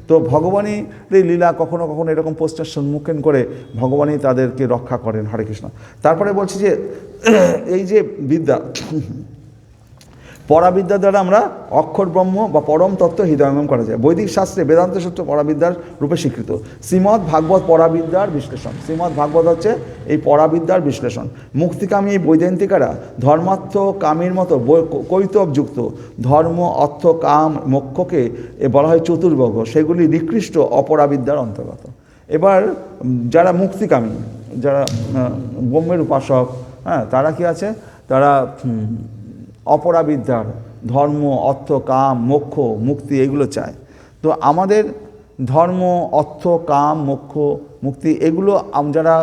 তো ভগবানই লীলা কখনো কখনো এরকম প্রশ্নের সম্মুখীন করে ভগবানই তাদেরকে রক্ষা করেন। হরে কৃষ্ণ। তারপরে বলছি যে এই যে বিদ্যা, পরাবিদ্যা দ্বারা আমরা অক্ষর ব্রহ্ম বা পরম তত্ত্ব হৃদয়ঙ্গম করা যায়। বৈদিক শাস্ত্রে বেদান্ত সূত্র পরাবিদ্যার রূপে স্বীকৃত। শ্রীমদ্ ভাগবত পরাবিদ্যার বিশ্লেষণ। শ্রীমদ্ ভাগবত হচ্ছে এই পরাবিদ্যার বিশ্লেষণ। মুক্তিকামী বৈদান্তিকারা ধর্মার্থ কামের মতো কৈতবযুক্ত ধর্ম অর্থ কাম মোক্ষকে বলা হয় চতুর্বর্গ, সেগুলি নিকৃষ্ট অপরাবিদ্যার অন্তর্গত। এবার যারা মুক্তিকামী, যারা ব্রহ্মের উপাসক, তারা কি আছে, তারা অপরাবিদ্যার ধর্ম অর্থ কাম মোক্ষ মুক্তি এগুলো চায়। তো আমাদের ধর্ম অর্থ কাম মোক্ষ মুক্তি এগুলো যারা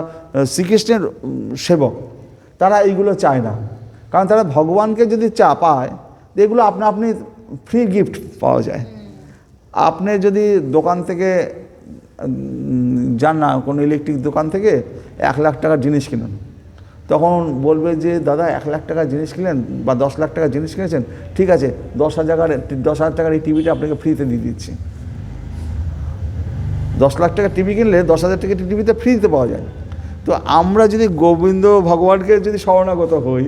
শ্রীকৃষ্ণের সেবক তারা এইগুলো চায় না, কারণ তারা ভগবানকে যদি পায় এগুলো আপনি ফ্রি গিফট পাওয়া যায়। আপনি যদি দোকান থেকে যান না, কোনো ইলেকট্রিক দোকান থেকে 1 লাখ টাকার জিনিস কিনুন, তখন বলবে যে দাদা 1 লাখ টাকার জিনিস কিনলেন বা 10 লাখ টাকার জিনিস কিনেছেন, ঠিক আছে 10,000 টাকার এই টিভিটা আপনাকে ফ্রিতে দিয়ে দিচ্ছি। 10 লাখ টাকার টিভি কিনলে 10,000 টাকার টিভিতে ফ্রিতে পাওয়া যায়। তো আমরা যদি গোবিন্দ ভগবানকে যদি শরণাগত হই,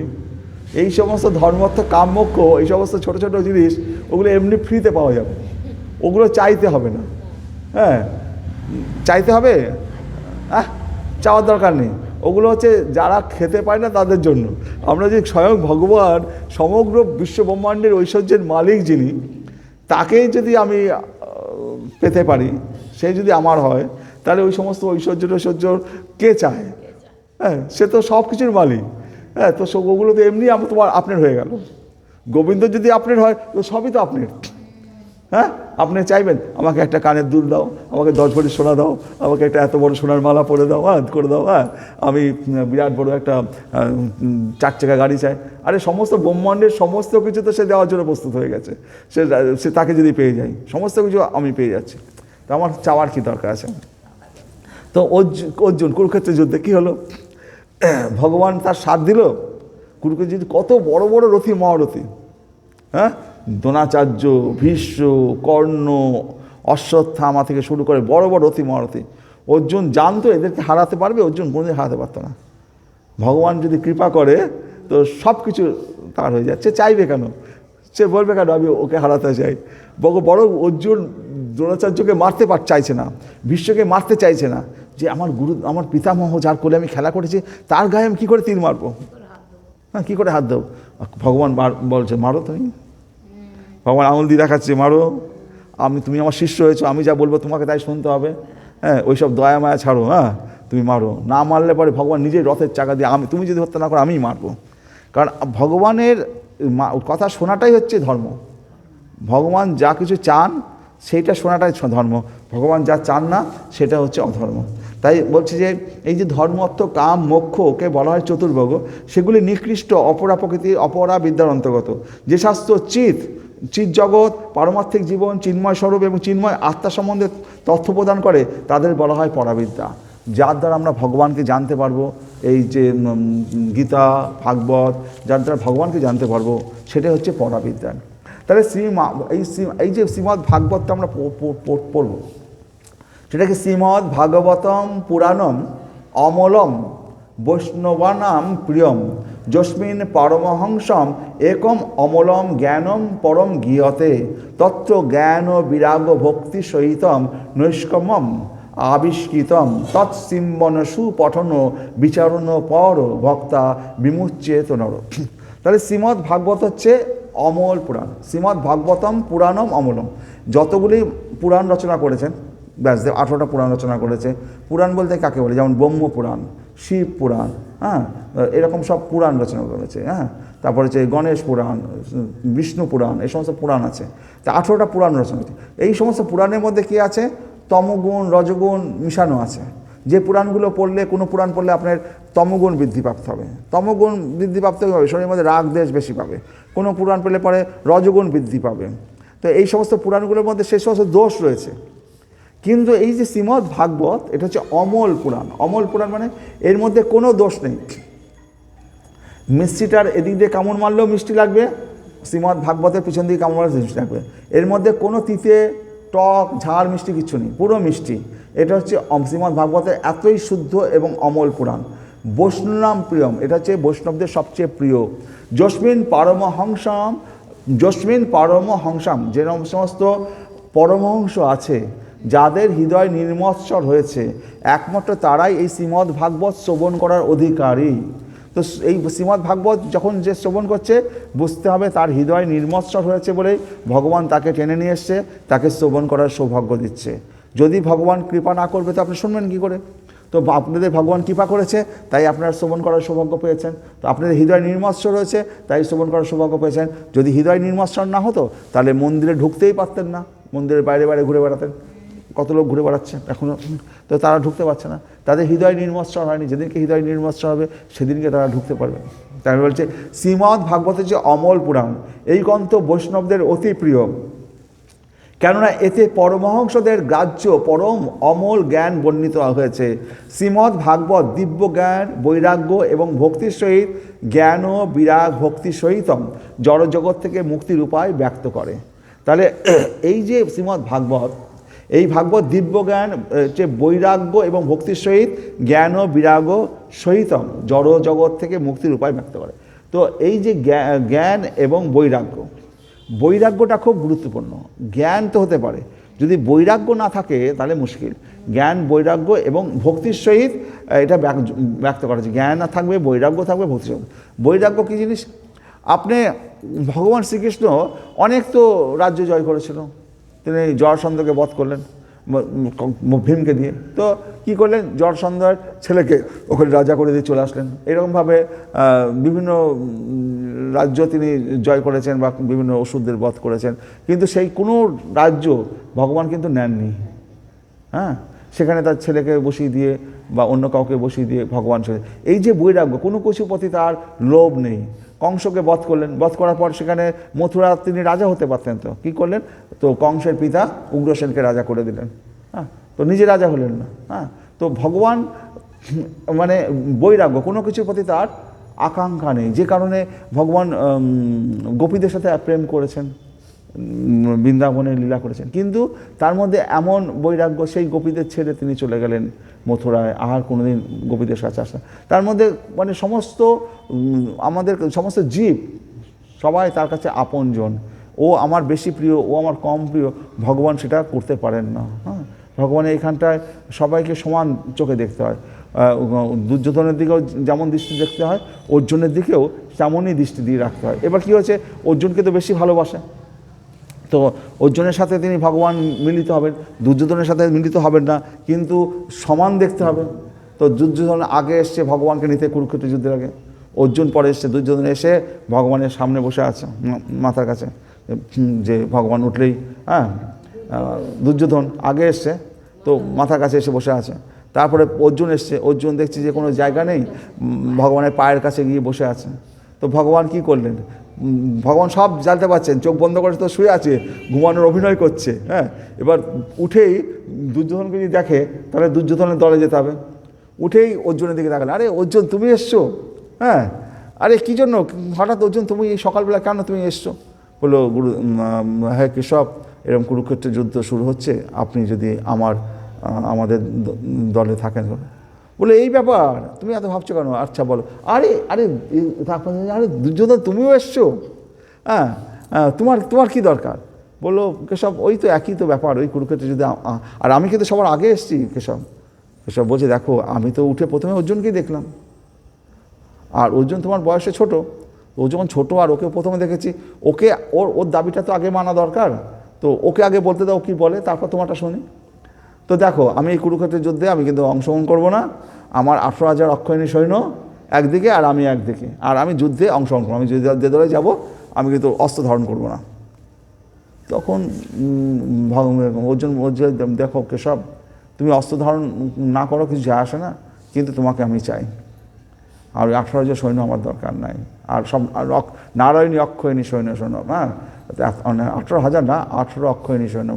এই সমস্ত ধর্মার্থ কাম মোক্ষ এই সমস্ত ছোটো ছোটো জিনিস ওগুলো এমনি ফ্রিতে পাওয়া যাবে, ওগুলো চাইতে হবে না। চাইতে হবে চাওয়ার দরকার নেই, ওগুলো হচ্ছে যারা খেতে পায় না তাদের জন্য। আমরা যে স্বয়ং ভগবান সমগ্র বিশ্ব ব্রহ্মাণ্ডের ঐশ্বর্যের মালিক যিনি, তাকেই যদি আমি পেতে পারি, সে যদি আমার হয়, তাহলে ওই সমস্ত ঐশ্বর্য কে চায়? সে তো সব কিছুর মালিক। তো ওগুলো তো এমনি আপনার হয়ে গেল। গোবিন্দ যদি আপনার হয় তো সবই তো আপনার। আপনি চাইবেন আমাকে একটা কানের দুল দাও, আমাকে 10 ভরি সোনা দাও, আমাকে একটা এত বড় সোনার মালা পরে দাও, করে দাও, আমি বিরাট বড় একটা 4 চাকা গাড়ি চাই। আরে সমস্ত ব্রহ্মাণ্ডের সমস্ত কিছু তো সে দেওয়ার জন্য প্রস্তুত হয়ে গেছে। সে তাকে যদি পেয়ে যাই, সমস্ত কিছু আমি পেয়ে যাচ্ছি, তো আমার চাওয়ার কি দরকার আছে? তো অর্জুন কুরুক্ষেত্রের যুদ্ধে কী হলো, ভগবান তার সাথ দিল। কুরুক্ষেত্রের যুদ্ধে কত বড় বড় রথী মহারথী, দ্রোণাচার্য, ভীষ্ম, কর্ণ, অশ্বত্থামা থেকে শুরু করে বড় বড় রথী মহারথী। অর্জুন জানতো এদেরকে হারাতে পারবে, অর্জুন কোনোদিন হারাতে পারতো না। ভগবান যদি কৃপা করে তো সব কিছু তার হয়ে যাচ্ছে। চাইবে কেন? সে বলবে কেন আমি ওকে হারাতে চাই? বড় অর্জুন দ্রোণাচার্যকে মারতে চাইছে না, ভীষ্মকে মারতে চাইছে না, যে আমার গুরু আমার পিতামহ যার কোলে আমি খেলা করেছি তার গায়ে আমি কী করে তীর মারবো, কী করে হাত দেবো? ভগবান বলছে মারো তুমি। ভগবান আঙুল দিয়ে দেখাচ্ছে মারো, তুমি আমার শিষ্য হয়েছো, আমি যা বলবো তোমাকে তাই শুনতে হবে। ওইসব দয়া মায়া ছাড়ো, তুমি মারো। না মারলে পরে ভগবান নিজেই রথের চাকা দিয়ে তুমি যদি হত্যা না করো আমিই মারবো। কারণ ভগবানের কথা শোনাটাই হচ্ছে ধর্ম। ভগবান যা কিছু চান সেইটা শোনাটাই ধর্ম, ভগবান যা চান না সেটা হচ্ছে অধর্ম। তাই বলছি যে এই যে ধর্ম অর্থ কাম মোক্ষকে বলা হয় চতুর্বর্গ, সেগুলি নিকৃষ্ট অপরা প্রকৃতির অপরা বিদ্যার অন্তর্গত। যে শাস্ত্র চিৎ জগৎ পারমার্থিক জীবন চিন্ময় স্বরূপ এবং চিন্ময় আত্মা সম্বন্ধে তথ্য প্রদান করে তাদের বলা হয় পরাবিদ্যা, যার দ্বারা আমরা ভগবানকে জানতে পারবো। এই যে গীতা ভাগবত, যার দ্বারা ভগবানকে জানতে পারবো, সেটাই হচ্ছে পরাবিদ্যা। তাহলে এই যে শ্রীমদ্ ভাগবতটা আমরা পড়ব, সেটাকে শ্রীমদ্ ভাগবতম পুরাণম অমলম বৈষ্ণবানাম প্রিয়ম যস্মিন পরমহংসম একম অমলম জ্ঞানম পরম গীয়তে তত্র জ্ঞান বিরাগ ভক্তি সহিতম নৈষ্কমম আবিষ্কৃতম তৎসিম্বনসু পঠন বিচারণ পর ভক্তা বিমুচ্যেত নর। তাহলে শ্রীমদ্ ভাগবত হচ্ছে অমল পুরাণ। শ্রীমদ্ ভাগবতম পুরাণম অমলম, যতগুলি পুরাণ রচনা করেছেন ব্যাসদেব, 18টা পুরাণ রচনা করেছে। পুরাণ বলতে কাকে বলে? যেমন ব্রহ্ম পুরাণ, শিব পুরাণ, এরকম সব পুরাণ রচনা করেছে। তারপরে হচ্ছে গণেশ পুরাণ, বিষ্ণু পুরাণ, এই সমস্ত পুরাণ আছে। তা 18টা পুরাণ রচনা করেছে। এই সমস্ত পুরাণের মধ্যে কী আছে? তমগুণ রজগুণ মিশানো আছে। যে পুরাণগুলো পড়লে, কোনো পুরাণ পড়লে আপনার তমগুণ বৃদ্ধিপ্রাপ্ত হবে, তমগুণ বৃদ্ধিপ্রাপ্ত হবে, শরীরের মধ্যে রাগ দেশ বেশি পাবে। কোনো পুরাণ পেলে পরে রজগুণ বৃদ্ধি পাবে। তো এই সমস্ত পুরাণগুলোর মধ্যে সে সমস্ত দোষ রয়েছে, কিন্তু এই যে শ্রীমদ্ ভাগবত, এটা হচ্ছে অমল পুরাণ। অমল পুরাণ মানে এর মধ্যে কোনো দোষ নেই। মিষ্টিটার এদিক দিয়ে কামড় মারলেও মিষ্টি লাগবে, শ্রীমদ্ ভাগবতের পিছন দিকে কামড় মারলে মিষ্টি লাগবে। এর মধ্যে কোনো তিতে, টক, ঝাল, মিষ্টি কিছু নেই, পুরো মিষ্টি। এটা হচ্ছে শ্রীমদ্ ভাগবতের এতই শুদ্ধ এবং অমল পুরাণ। বৈষ্ণব প্রিয়ম, এটা হচ্ছে বৈষ্ণবদের সবচেয়ে প্রিয়। যস্মিন পরমহংসাম, যে সমস্ত পরমহংস আছে, যাদের হৃদয় নির্মৎসর হয়েছে, একমাত্র তারাই এই শ্রীমদ্ ভাগবত শ্রবণ করার অধিকারী। তো এই শ্রীমদ্ ভাগবত যখন যে শ্রবণ করছে, বুঝতে হবে তার হৃদয় নির্মৎসর হয়েছে বলেই ভগবান তাকে টেনে নিয়ে এসছে, তাকে শ্রবণ করার সৌভাগ্য দিচ্ছে। যদি ভগবান কৃপা না করবে তো আপনি শুনবেন কী করে? তো আপনাদের ভগবান কৃপা করেছে, তাই আপনারা শ্রবণ করার সৌভাগ্য পেয়েছেন। তো আপনাদের হৃদয় নির্মৎসর রয়েছে, তাই শ্রবণ করার সৌভাগ্য পেয়েছেন। যদি হৃদয় নির্মৎসর না হতো, তাহলে মন্দিরে ঢুকতেই পারতেন না, মন্দিরের বাইরে বাইরে ঘুরে বেড়াতেন। কত লোক ঘুরে বেড়াচ্ছে এখনও, তো তারা ঢুকতে পারছে না, তাদের হৃদয় নির্মৎসর হয়নি। যেদিনকে হৃদয় নির্মৎসর হবে, সেদিনকে তারা ঢুকতে পারবে। তাই বলছে শ্রীমদ্ ভাগবতের যে অমল পুরাণ, এই গ্রন্থ বৈষ্ণবদের অতি প্রিয়, কেননা এতে পরমহংসদের গ্রাহ্য পরম অমল জ্ঞান বর্ণিত হয়েছে। শ্রীমদ্ ভাগবত দিব্য জ্ঞান, বৈরাগ্য এবং ভক্তির সহিত জ্ঞান ও বিরাগ ভক্তির সহিতম জড়জগৎ থেকে মুক্তির উপায় ব্যক্ত করে। তাহলে এই যে শ্রীমদ্ ভাগবত, এই ভাগবত দিব্য জ্ঞান, যে বৈরাগ্য এবং ভক্তির সহিত জ্ঞান ও বিরাগ সহিতম জড়জগৎ থেকে মুক্তির উপায় ব্যক্ত করে। তো এই যে জ্ঞান এবং বৈরাগ্য, বৈরাগ্যটা খুব গুরুত্বপূর্ণ। জ্ঞান তো হতে পারে, যদি বৈরাগ্য না থাকে তাহলে মুশকিল। জ্ঞান, বৈরাগ্য এবং ভক্তির সহিত এটা ব্যক্ত করা হচ্ছে। জ্ঞান না থাকবে, বৈরাগ্য থাকবে, ভক্তির সহিত। বৈরাগ্য কী জিনিস? আপনি ভগবান শ্রীকৃষ্ণ অনেক তো রাজ্য জয় করেছিল, তিনি জরাসন্ধকে বধ করলেন ভীমকে দিয়ে। তো কী করলেন? জরাসন্ধর ছেলেকে ওখানে রাজা করে দিয়ে চলে আসলেন। এরকমভাবে বিভিন্ন রাজ্য তিনি জয় করেছেন বা বিভিন্ন অসুরদের বধ করেছেন, কিন্তু সেই কোনো রাজ্য ভগবান কিন্তু নেননি। হ্যাঁ, সেখানে তার ছেলেকে বসিয়ে দিয়ে বা অন্য কাউকে বসিয়ে দিয়ে ভগবান চলে। এই যে বৈরাগ্য, কোনো কিছু প্রতি তার লোভ নেই। কংসকে বধ করলেন, বধ করার পর সেখানে মথুরা তিনি রাজা হতে পারতেন, তো কী করলেন? তো কংসের পিতা উগ্রসেনকে রাজা করে দিলেন। হ্যাঁ, তো নিজে রাজা হলেন না। হ্যাঁ, তো ভগবান মানে বৈরাগ্য, কোনো কিছুর প্রতি তার আকাঙ্ক্ষা নেই, যে কারণে ভগবান গোপীদের সাথে প্রেম করেছেন, বৃন্দাবনে লীলা করেছেন, কিন্তু তার মধ্যে এমন বৈরাগ্য, সেই গোপীদের ছেড়ে তিনি চলে গেলেন মথুরায়, আর কোনোদিন গোপীদের কাছে আসেন। তার মধ্যে মানে সমস্ত আমাদের সমস্ত জীব সবাই তার কাছে আপনজন। ও আমার বেশি প্রিয়, ও আমার কম প্রিয়, ভগবান সেটা করতে পারেন না। হ্যাঁ, ভগবানের এইখানটায় সবাইকে সমান চোখে দেখতে হয়। দুর্যোধনের দিকেও যেমন দৃষ্টি দেখতে হয়, অর্জুনের দিকেও তেমনই দৃষ্টি দিয়ে রাখতে হয়। এবার কী হয়েছে, অর্জুনকে তো বেশি ভালোবাসে, তো অর্জুনের সাথে তিনি ভগবান মিলিত হবেন, দুর্যোধনের সাথে মিলিত হবেন না, কিন্তু সমান দেখতে হবে। তো দুর্যোধন আগে এসছে ভগবানকে নিতে কুরুক্ষেত্র যুদ্ধের আগে, অর্জুন পরে এসছে। দুর্যোধন এসে ভগবানের সামনে বসে আছে মাথার কাছে, যে ভগবান উঠলেই, হ্যাঁ, দুর্যোধন আগে এসছে, তো মাথার কাছে এসে বসে আছে। তারপরে অর্জুন এসছে, অর্জুন দেখছি যে কোনো জায়গা নেই, ভগবানের পায়ের কাছে গিয়ে বসে আছে। তো ভগবান কি করলেন? ভগবান সব জানতে পারছেন, চোখ বন্ধ করে তো শুয়ে আছে, ঘুমানোর অভিনয় করছে। হ্যাঁ, এবার উঠেই দুর্যোধনকে যদি দেখে, তাহলে দুর্যোধনের দলে যেতে হবে। উঠেই অর্জুনের দিকে তাকালে, আরে অর্জুন তুমি এসছো? হ্যাঁ, আরে কী জন্য হঠাৎ অর্জুন তুমি এই সকালবেলা কেন তুমি এসছো? বললো, গুরু, হ্যাঁ কেশব, এরকম কুরুক্ষেত্রের যুদ্ধ শুরু হচ্ছে, আপনি যদি আমাদের দলে থাকেন। বলে এই ব্যাপার, তুমি এত ভাবছো কেন? আচ্ছা বলো। আরে আরে আরে দুর্যোধন তুমিও এসছো? হ্যাঁ, তোমার কী দরকার? বললো, কেশব ওই তো একই তো ব্যাপার, ওই কুরুক্ষেত্রে যদি, আর আমি কিন্তু সবার আগে এসছি। কেশব বলছে, দেখো আমি তো উঠে প্রথমে অর্জুনকেই দেখলাম, আর অর্জুন তোমার বয়সে ছোট, ও যখন ছোটো আর ওকে প্রথমে দেখেছি, ওকে ওর দাবিটা তো আগে মানা দরকার, তো ওকে আগে বলতে দাও কী বলে, তারপর তোমারটা শুনি। তো দেখো, আমি এই কুরুক্ষেত্রের যুদ্ধে আমি কিন্তু অংশগ্রহণ করবো না। আমার 18,000 অক্ষয়ণী সৈন্য একদিকে আর আমি একদিকে, আর আমি যুদ্ধে অংশগ্রহণ করবো। আমি যে দলে যাবো, আমি কিন্তু অস্ত্র ধারণ করবো না। তখন অর্জুন বলছে, দেখো কেশব, তুমি অস্ত্র ধারণ না করো, কিছু যায় আসে না, কিন্তু তোমাকে আমি চাই। আর 18,000 সৈন্য আমার দরকার নাই, আর সব নারায়ণী অক্ষয়ণী সৈন্য। হ্যাঁ, 18,000 না, 18 অক্ষয়ণী সৈন্য,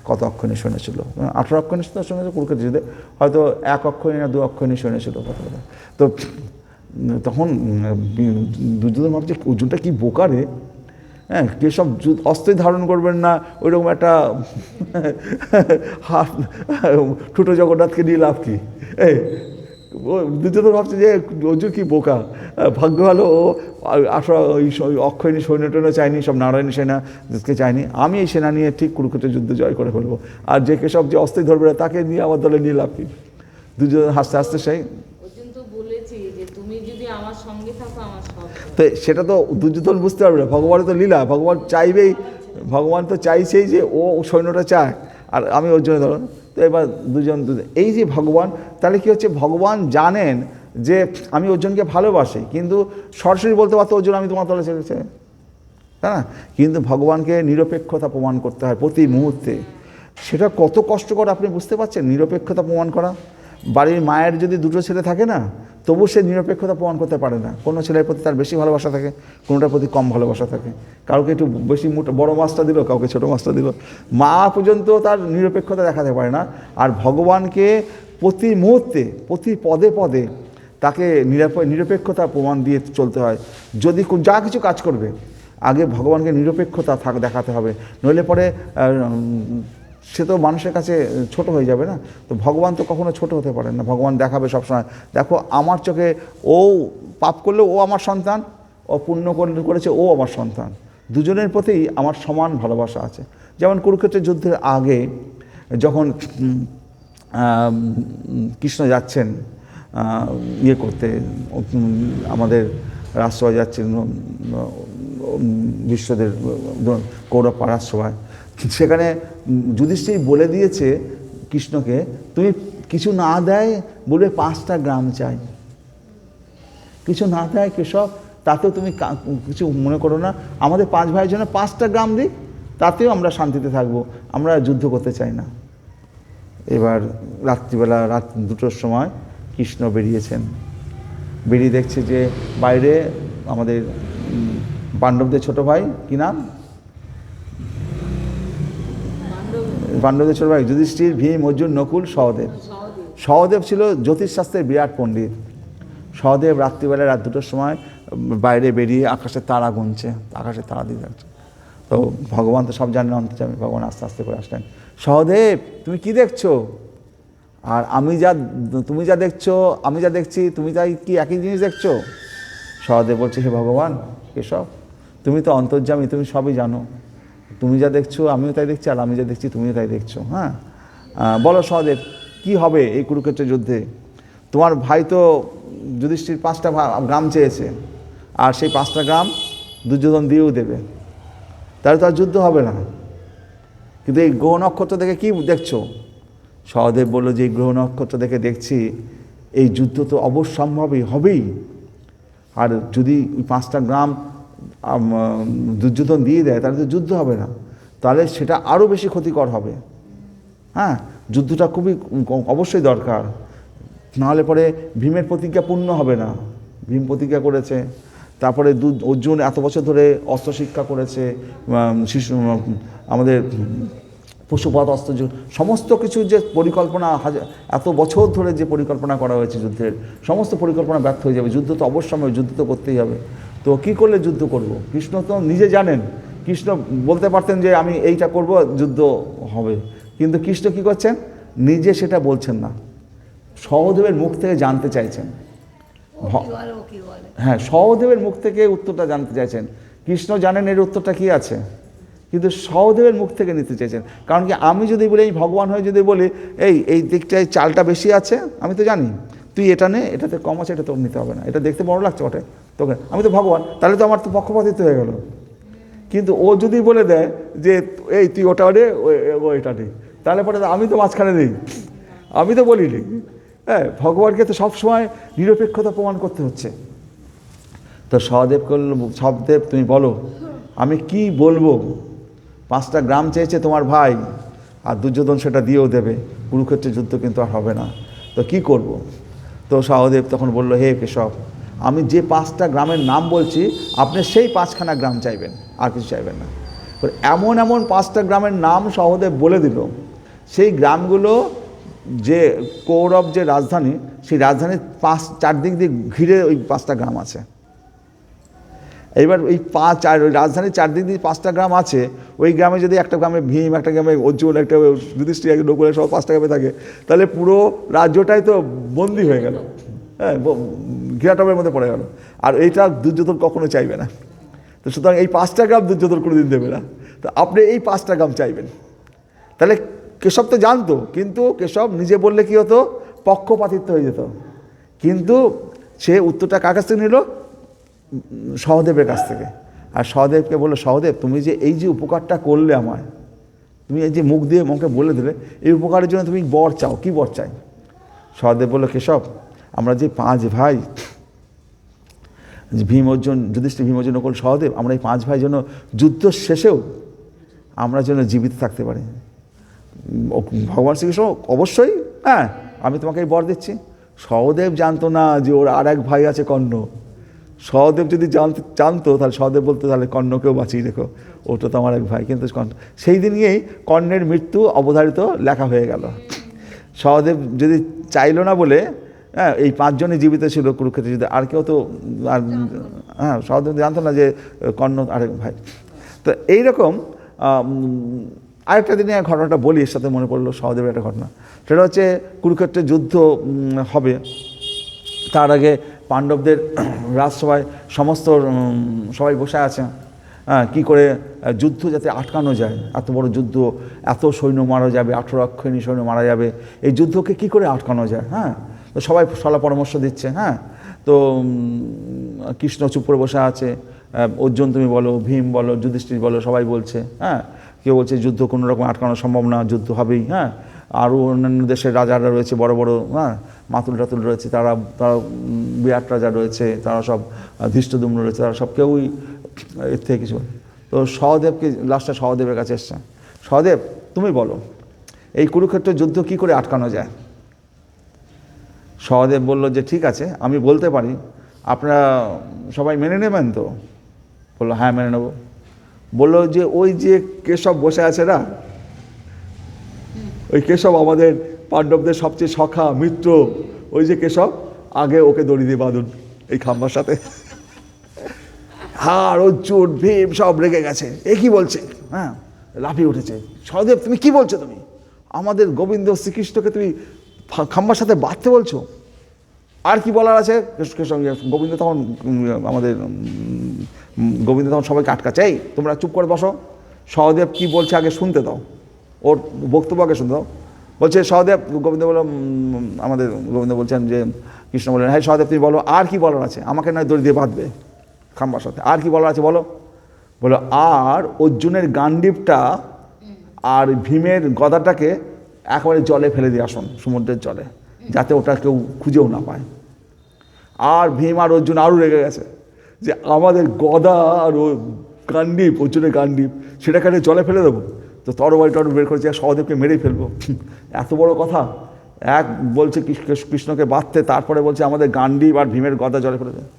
কত অক্ষণে শুনেছিল, 18 অক্ষণে শুনেছিল কুরুক্ষেত্র যুদ্ধে, হয়তো 1 অক্ষণে না 2 অক্ষণে শুনেছিল কথা। তো তখন দুর্যোধন ভাবছে অর্জুনটা কি বোকারে, হ্যাঁ, কেশব অস্ত্রই ধারণ করবেন না, ওইরকম একটা হাত ঠুটো জগন্নাথকে নিয়ে লাভ কি? দুর্যোধন ভাবছে যে অর্জুন কি বোকা, ভাগ্য ভালো ও 18 অক্ষয়ণী সৈন্য টৈন্য চাইনি, সব নারায়ণী সেনাকে চাইনি, আমি এই সেনা নিয়ে ঠিক কুরুক্ষেত্রের যুদ্ধ জয় করে ফেলবো, আর যে কেশব যে অস্ত্রই ধরবে না তাকে নিয়ে আমার দলে নিয়ে লাভ কি? দুর্যোধন হাসতে হাসতে সেই তো সেটা তো দুর্যোধন বুঝতে পারবে না, ভগবানের তো লীলা, ভগবান চাইবেই, ভগবান তো চাইছেই যে ও সৈন্যটা চায় আর আমি ওর জন্য ধরো। তো এবার দুজন এই যে ভগবান, তাহলে কি হচ্ছে, ভগবান জানেন যে আমি অর্জুনকে ভালোবাসি, কিন্তু সরাসরি বলতে পারতো অর্জুন আমি তোমার দলে ছেড়েছে, তাই না? কিন্তু ভগবানকে নিরপেক্ষতা প্রমাণ করতে হয় প্রতি মুহূর্তে, সেটা কত কষ্টকর আপনি বুঝতে পারছেন। নিরপেক্ষতা প্রমাণ করা, বাড়ির মায়ের যদি 2টো ছেলে থাকে না, তবু সে নিরপেক্ষতা প্রমাণ করতে পারে না, কোনো ছেলের প্রতি তার বেশি ভালোবাসা থাকে, কোনোটার প্রতি কম ভালোবাসা থাকে, কাউকে একটু বেশি বড় মাছটা দিল, কাউকে ছোটো মাছটা দিল, মা পর্যন্ত তার নিরপেক্ষতা দেখাতে পারে না। আর ভগবানকে প্রতি মুহূর্তে প্রতি পদে পদে তাকে নিরপেক্ষতা প্রমাণ দিয়ে চলতে হয়। যদি যা কিছু কাজ করবে আগে ভগবানকে নিরপেক্ষতা দেখাতে হবে, নইলে পরে সে তো মানুষের কাছে ছোট হয়ে যাবে না। তো ভগবান তো কখনো ছোট হতে পারে না, ভগবান দেখাবে সবসময়, দেখো আমার চোখে ও পাপ করলেও ও আমার সন্তান, ও পুণ্য করেছে ও আমার সন্তান, দুজনের প্রতি আমার সমান ভালোবাসা আছে। যেমন কুরুক্ষেত্রের যুদ্ধের আগে যখন কৃষ্ণ যাচ্ছেন ইয়ে করতে, আমাদের রাজসভায় যাচ্ছেন বিশ্বদের কৌরব রাজসভায়, সেখানে যুধিষ্ঠির বলে দিয়েছে কৃষ্ণকে, তুমি কিছু না দেয় বলবে 5টা গ্রাম চাই, কিছু না দেয় কেশব তাতেও তুমি কিছু মনে করো না, আমাদের 5 ভাইয়ের জন্য 5টা গ্রাম দিক, তাতেও আমরা শান্তিতে থাকবো, আমরা যুদ্ধ করতে চাই না। এবার রাত্রিবেলা রাত 2টোর সময় কৃষ্ণ বেরিয়েছেন, বেরিয়ে দেখছে যে বাইরে আমাদের পাণ্ডবদের ছোট ভাই, কি নাম, পাণ্ডবদের ছোট ভাই যুধিষ্ঠির, ভীম, অর্জুন, নকুল, সহদেব। সহদেব ছিল জ্যোতিষশাস্ত্রের বিরাট পণ্ডিত। সহদেব রাত্রিবেলা রাত 2টোর সময় বাইরে বেরিয়ে আকাশে তারা গুনছে, আকাশে তারা দিয়ে যাচ্ছে। তো ভগবান তো সব জানেন অন্তর্যামী, ভগবান আস্তে আস্তে করে আসলেন, সহদেব তুমি কি দেখছো, আর তুমি যা দেখছো আমি যা দেখছি তুমি তাই কি একই জিনিস দেখছো? সহদেব বলছে, হে ভগবান কেশব, তুমি তো অন্তর্যামী, তুমি সবই জানো, তুমি যা দেখছো আমিও তাই দেখছি, আর আমি যা দেখছি তুমিও তাই দেখছো। হ্যাঁ, বলো সহদেব কি হবে এই কুরুক্ষেত্রের যুদ্ধে? তোমার ভাই তো যুধিষ্ঠির 5টা গ্রাম চেয়েছে, আর সেই 5টা গ্রাম দুর্যোধন দিয়েও দেবে, তাহলে তো আর যুদ্ধ হবে না, কিন্তু এই গ্রহ নক্ষত্র দেখে কি দেখছো? সহদেব বলল যে এই গ্রহ নক্ষত্র দেখে দেখছি এই যুদ্ধ তো অবশ্যম্ভাবী হবেই, আর যদি 5টা গ্রাম দুর্যোধন দিয়ে দেয় তাহলে তো যুদ্ধ হবে না, তাহলে সেটা আরও বেশি ক্ষতিকর হবে। হ্যাঁ, যুদ্ধটা খুবই অবশ্যই দরকার, নাহলে পরে ভীমের প্রতিজ্ঞা পূর্ণ হবে না। ভীম প্রতিজ্ঞা করেছে, তারপরে অর্জুন এত বছর ধরে অস্ত্র শিক্ষা করেছে, আমাদের পশুপাত অস্ত্র, সমস্ত কিছু যে পরিকল্পনা এত বছর ধরে যে পরিকল্পনা করা হয়েছে যুদ্ধের, সমস্ত পরিকল্পনা ব্যর্থ হয়ে যাবে। যুদ্ধ তো অবশ্যই, যুদ্ধ তো করতেই হবে। তো কী করলে যুদ্ধ করব? কৃষ্ণ তো নিজে জানেন, কৃষ্ণ বলতে পারতেন যে আমি এইটা করব, যুদ্ধ হবে, কিন্তু কৃষ্ণ কী করছেন, নিজে সেটা বলছেন না, সহদেবের মুখ থেকে জানতে চাইছেন। হ্যাঁ, সহদেবের মুখ থেকে উত্তরটা জানতে চাইছেন। কৃষ্ণ জানেন এর উত্তরটা কী আছে, কিন্তু সহদেবের মুখ থেকে নিতে চাইছেন। কারণ কি, আমি যদি বলি, এই ভগবান হয়ে যদি বলি এই দিকটায় চালটা বেশি আছে, আমি তো জানি তুই এটা নে, এটাতে কম আছে, এটা তোর নিতে হবে না, এটা দেখতে বড় লাগছে ওটা তোকে, আমি তো ভগবান, তাহলে তো আমার তো পক্ষপাতিত্ব হয়ে গেল। কিন্তু ও যদি বলে দেয় যে এই তুই ওটা নে, ও এটা নে, তাহলে পরে আমি তো মাঝখানে নেই, আমি তো বলিনি। হ্যাঁ, ভগবানকে তো সবসময় নিরপেক্ষতা প্রমাণ করতে হচ্ছে। তো সহদেব তুমি বলো আমি কি বলবো? 5টা গ্রাম চেয়েছে তোমার ভাই, আর দুর্যোধন সেটা দিয়েও দেবে, কুরুক্ষেত্রের যুদ্ধ কিন্তু আর হবে না, তো কি করব? তো সহদেব তখন বলল, হে কেশব, আমি যে 5টা গ্রামের নাম বলছি আপনি সেই 5খানা গ্রাম চাইবেন, আর কিছু চাইবেন না। এমন এমন 5টা গ্রামের নাম সহদেব বলে দিল। সেই গ্রামগুলো যে কৌরব যে রাজধানী, সেই রাজধানীর চারদিক দিয়ে ঘিরে ওই 5টা গ্রাম আছে। এবার ওই ওই রাজধানীর চারদিক দিয়ে 5টা গ্রাম আছে, ওই গ্রামে যদি একটা গ্রামে ভীম, একটা গ্রামে অর্জুন, একটা যুধিষ্ঠির, একটা নকুলের সব 5টা গ্রামে থাকে, তাহলে পুরো রাজ্যটাই তো বন্দী হয়ে গেল, হ্যাঁ, ঘিরাটবের মধ্যে পড়ে গেল। আর এইটা দুর্যোধন কখনো চাইবে না। তো সুতরাং এই 5টা গ্রাম দুর্যোধন কোনোদিন দেবে না। তো আপনি এই 5টা গ্রাম চাইবেন। তাহলে কেশব তো জানতো, কিন্তু কেশব নিজে বললে কি হতো, পক্ষপাতিত্ব হয়ে যেত। কিন্তু সে উত্তরটা কার কাছ থেকে নিল? সহদেবের কাছ থেকে। আর সহদেবকে বললো, সহদেব তুমি যে এই যে উপকারটা করলে আমায়, তুমি এই যে মুখ দিয়ে মুখে বলে দিলে, এই উপকারের জন্য তুমি বর চাও, কি বর চাই? সহদেব বললো, কেশব আমরা যে 5 ভাই, ভীম, অর্জুন, যুধিষ্ঠির, ভীম, অর্জুন, নকুল, সহদেব, আমরা এই 5 ভাই যেন যুদ্ধ শেষেও আমরা যেন জীবিত থাকতে পারি। ভগবান শ্রীকৃষ্ণ অবশ্যই, হ্যাঁ, আমি তোমাকে এই বর দিচ্ছি। সহদেব জানতো না যে ওর আর এক ভাই আছে কর্ণ। সহদেব যদি জানতো তাহলে সহদেব বলতো, তাহলে কর্ণকেও বাঁচিয়ে রেখো, ওটা তো আমার এক ভাই। কিন্তু সেই দিনই কর্ণের মৃত্যু অবধারিত লেখা হয়ে গেল। সহদেব যদি চাইলো না বলে, হ্যাঁ, এই 5 জনই জীবিত ছিল কুরুক্ষেত্রে যুদ্ধে, আর কেউ তো হ্যাঁ, সহদেব জানতো না যে কর্ণ আরেক ভাই। তো এইরকম আরেকটা দিনে ঘটনাটা বলি, এর সাথে মনে পড়লো সহদেবের একটা ঘটনা। সেটা হচ্ছে কুরুক্ষেত্রের যুদ্ধ হবে, তার আগে পাণ্ডবদের রাজসভায় সমস্ত সবাই বসে আছে, হ্যাঁ, কী করে যুদ্ধ যাতে আটকানো যায়। এত বড় যুদ্ধ, এত সৈন্য মারা যাবে, 18 লক্ষণী সৈন্য মারা যাবে, এই যুদ্ধকে কী করে আটকানো যায়। হ্যাঁ, তো সবাই সলা পরামর্শ দিচ্ছে। হ্যাঁ, তো কৃষ্ণ চুপ করে বসে আছে, অর্জুন তুমি বলো, ভীম বলো, যুধিষ্ঠির বলো, সবাই বলছে। হ্যাঁ, কেউ বলছে যুদ্ধ কোনো রকম আটকানো সম্ভব না, যুদ্ধ হবেই। হ্যাঁ, আরও অন্যান্য দেশের রাজারা রয়েছে, বড় বড়, হ্যাঁ, মাতুল টাতুল রয়েছে, তারা বিরাট রাজা রয়েছে, তারা সব ধৃষ্টদ্যুম্ন রয়েছে, তারা সব কেউই এর থেকে কিছু। তো সহদেবকে লাস্টে সহদেবের কাছে এসছে, সহদেব তুমি বলো এই কুরুক্ষেত্রের যুদ্ধ কী করে আটকানো যায়। সহদেব বলল যে ঠিক আছে, আমি বলতে পারি, আপনারা সবাই মেনে নেবেন তো? বললো হ্যাঁ মেনে নেব। বললো যে ওই যে কেশব বসে আছে না, ওই কেশব আমাদের পাণ্ডবদের সবচেয়ে সখা মিত্র, ওই যে কেশব, আগে ওকে দড়ি দিয়ে বাঁধুন এই খাম্বার সাথে। আর অর্জুন, ভীম সব রেগে গেছে, এ কি বলছে, হ্যাঁ, লাফিয়ে উঠেছে। সহদেব তুমি কি বলছো, তুমি আমাদের গোবিন্দ শ্রীকৃষ্ণকে তুমি খাম্বার সাথে বাঁধতে বলছো? আর কি বলার আছে? গোবিন্দ তখন গোবিন্দ তখন সবাইকে আটকাচ্ছে, এই তোমরা চুপ করে বসো, সহদেব কি বলছে আগে শুনতে দাও, ওর বক্তব্য আগে শুনতে দাও। বলছে সহদেব, গোবিন্দ বলল, আমাদের গোবিন্দ বলছেন যে, কৃষ্ণ বললেন, হ্যাঁ সহদেব তুমি বলো আর কি বলার আছে, আমাকে নয় দড়ি দিয়ে বাঁধবে খাম্বার সাথে, আর কি বলার আছে বলো। বলো আর অর্জুনের গান্ডীবটা আর ভীমের গদাটাকে একেবারে জলে ফেলে দিয়ে আসুন, সমুদ্রের জলে, যাতে ওটা কেউ খুঁজেও না পায়। আর ভীম আর অর্জুন আরও রেগে গেছে যে আমাদের গদা আর ও গান্ডীব, অর্জুনের গান্ডীব, সেটাকে জলে ফেলে দেবো। তো তরবারি বের করেছে, সহদেবকে মেরেই ফেলবো। এত বড় কথা, এক বলছে কৃষ্ণকে বাঁধতে, তারপরে বলছে আমাদের গান্ডীব আর ভীমের গদা জলে ফেলে দেবে।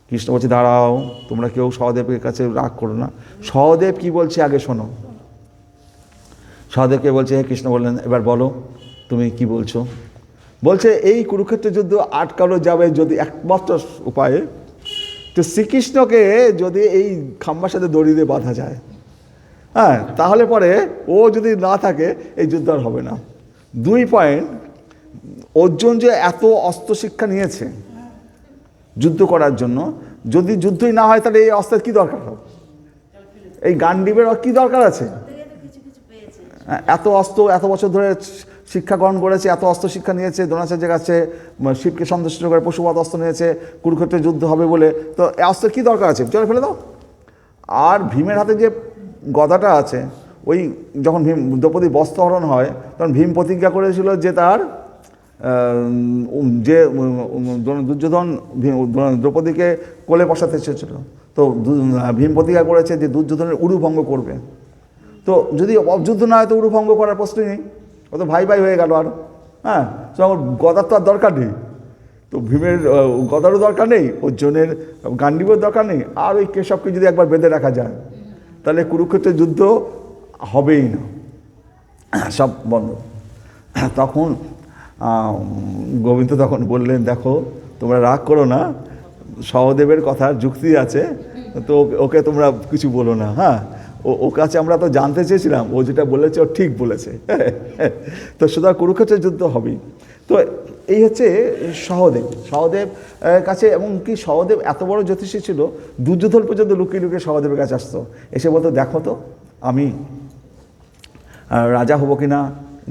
কৃষ্ণ বলছে দাঁড়াও, তোমরা কেউ সহদেবের কাছে রাগ করো না, সহদেব কি বলছে আগে শোনো। সহদেবকে বলছে, হে কৃষ্ণ বললেন, এবার বলো তুমি কি বলছো। বলছে এই কুরুক্ষেত্রের যুদ্ধ আটকানো যাবে যদি একমাত্র উপায়ে, তো শ্রীকৃষ্ণকে যদি এই খাম্বার সাথে দড়ি দিয়ে বাঁধা যায়, হ্যাঁ, তাহলে পরে ও যদি না থাকে এই যুদ্ধ আর হবে না। 2 পয়েন্ট, অর্জুন যে এত অস্ত্র শিক্ষা নিয়েছে যুদ্ধ করার জন্য, যদি যুদ্ধই না হয় তাহলে এই অস্ত্রের কী দরকার হবে, এই গান্ডীবের কী দরকার আছে। এত অস্ত্র এত বছর ধরে শিক্ষা গ্রহণ করেছে, এত অস্ত্র শিক্ষা নিয়েছে, দ্রোণাচার্যের কাছে শিবকে সন্তুষ্ট করে পশুপাত অস্ত্র নিয়েছে, কুরুক্ষেত্রে যুদ্ধ হবে বলে, তো এই অস্ত্রের কী দরকার আছে, জলে ফেলে দাও। আর ভীমের হাতে যে গদাটা আছে, ওই যখন দ্রৌপদী বস্ত্রহরণ হয় তখন ভীম প্রতিজ্ঞা করেছিল যে তার যে দুর্যোধন দ্রৌপদীকে কোলে বসাতে চেয়েছিল, তো ভীম প্রতিজ্ঞা করেছে যে দুর্যোধনের উরু ভঙ্গ করবে। তো যদি অযুদ্ধ না হয় তো উরু ভঙ্গ করার প্রশ্নই নেই, ও তো ভাই ভাই হয়ে গেল। আর হ্যাঁ, তো আমার গদার তো আর দরকার নেই, তো ভীমের গদারও দরকার নেই, অর্জুনের গান্ডীবের দরকার নেই, আর ওই কেশবকে যদি একবার বেঁধে রাখা যায়, তাহলে কুরুক্ষেত্রের যুদ্ধ হবেই না, সব বন্ধ। তখন গোবিন্দ তখন বললেন, দেখো তোমরা রাগ করো না, সহদেবের কথার যুক্তি আছে, তো ওকে তোমরা কিছু বলো না। হ্যাঁ, ওর কাছে আমরা তো জানতে চেয়েছিলাম, ও যেটা বলেছে ও ঠিক বলেছে। তো সুতরাং কুরুক্ষেত্রের যুদ্ধ হবেই। তো এই হচ্ছে সহদেব কাছে, এবং কি সহদেব এত বড় জ্যোতিষী ছিল, দুর্যোধন পর্যন্ত লুকিয়ে লুকিয়ে সহদেবের কাছে আসতো, এসে বলতো, দেখো তো আমি রাজা হব কিনা,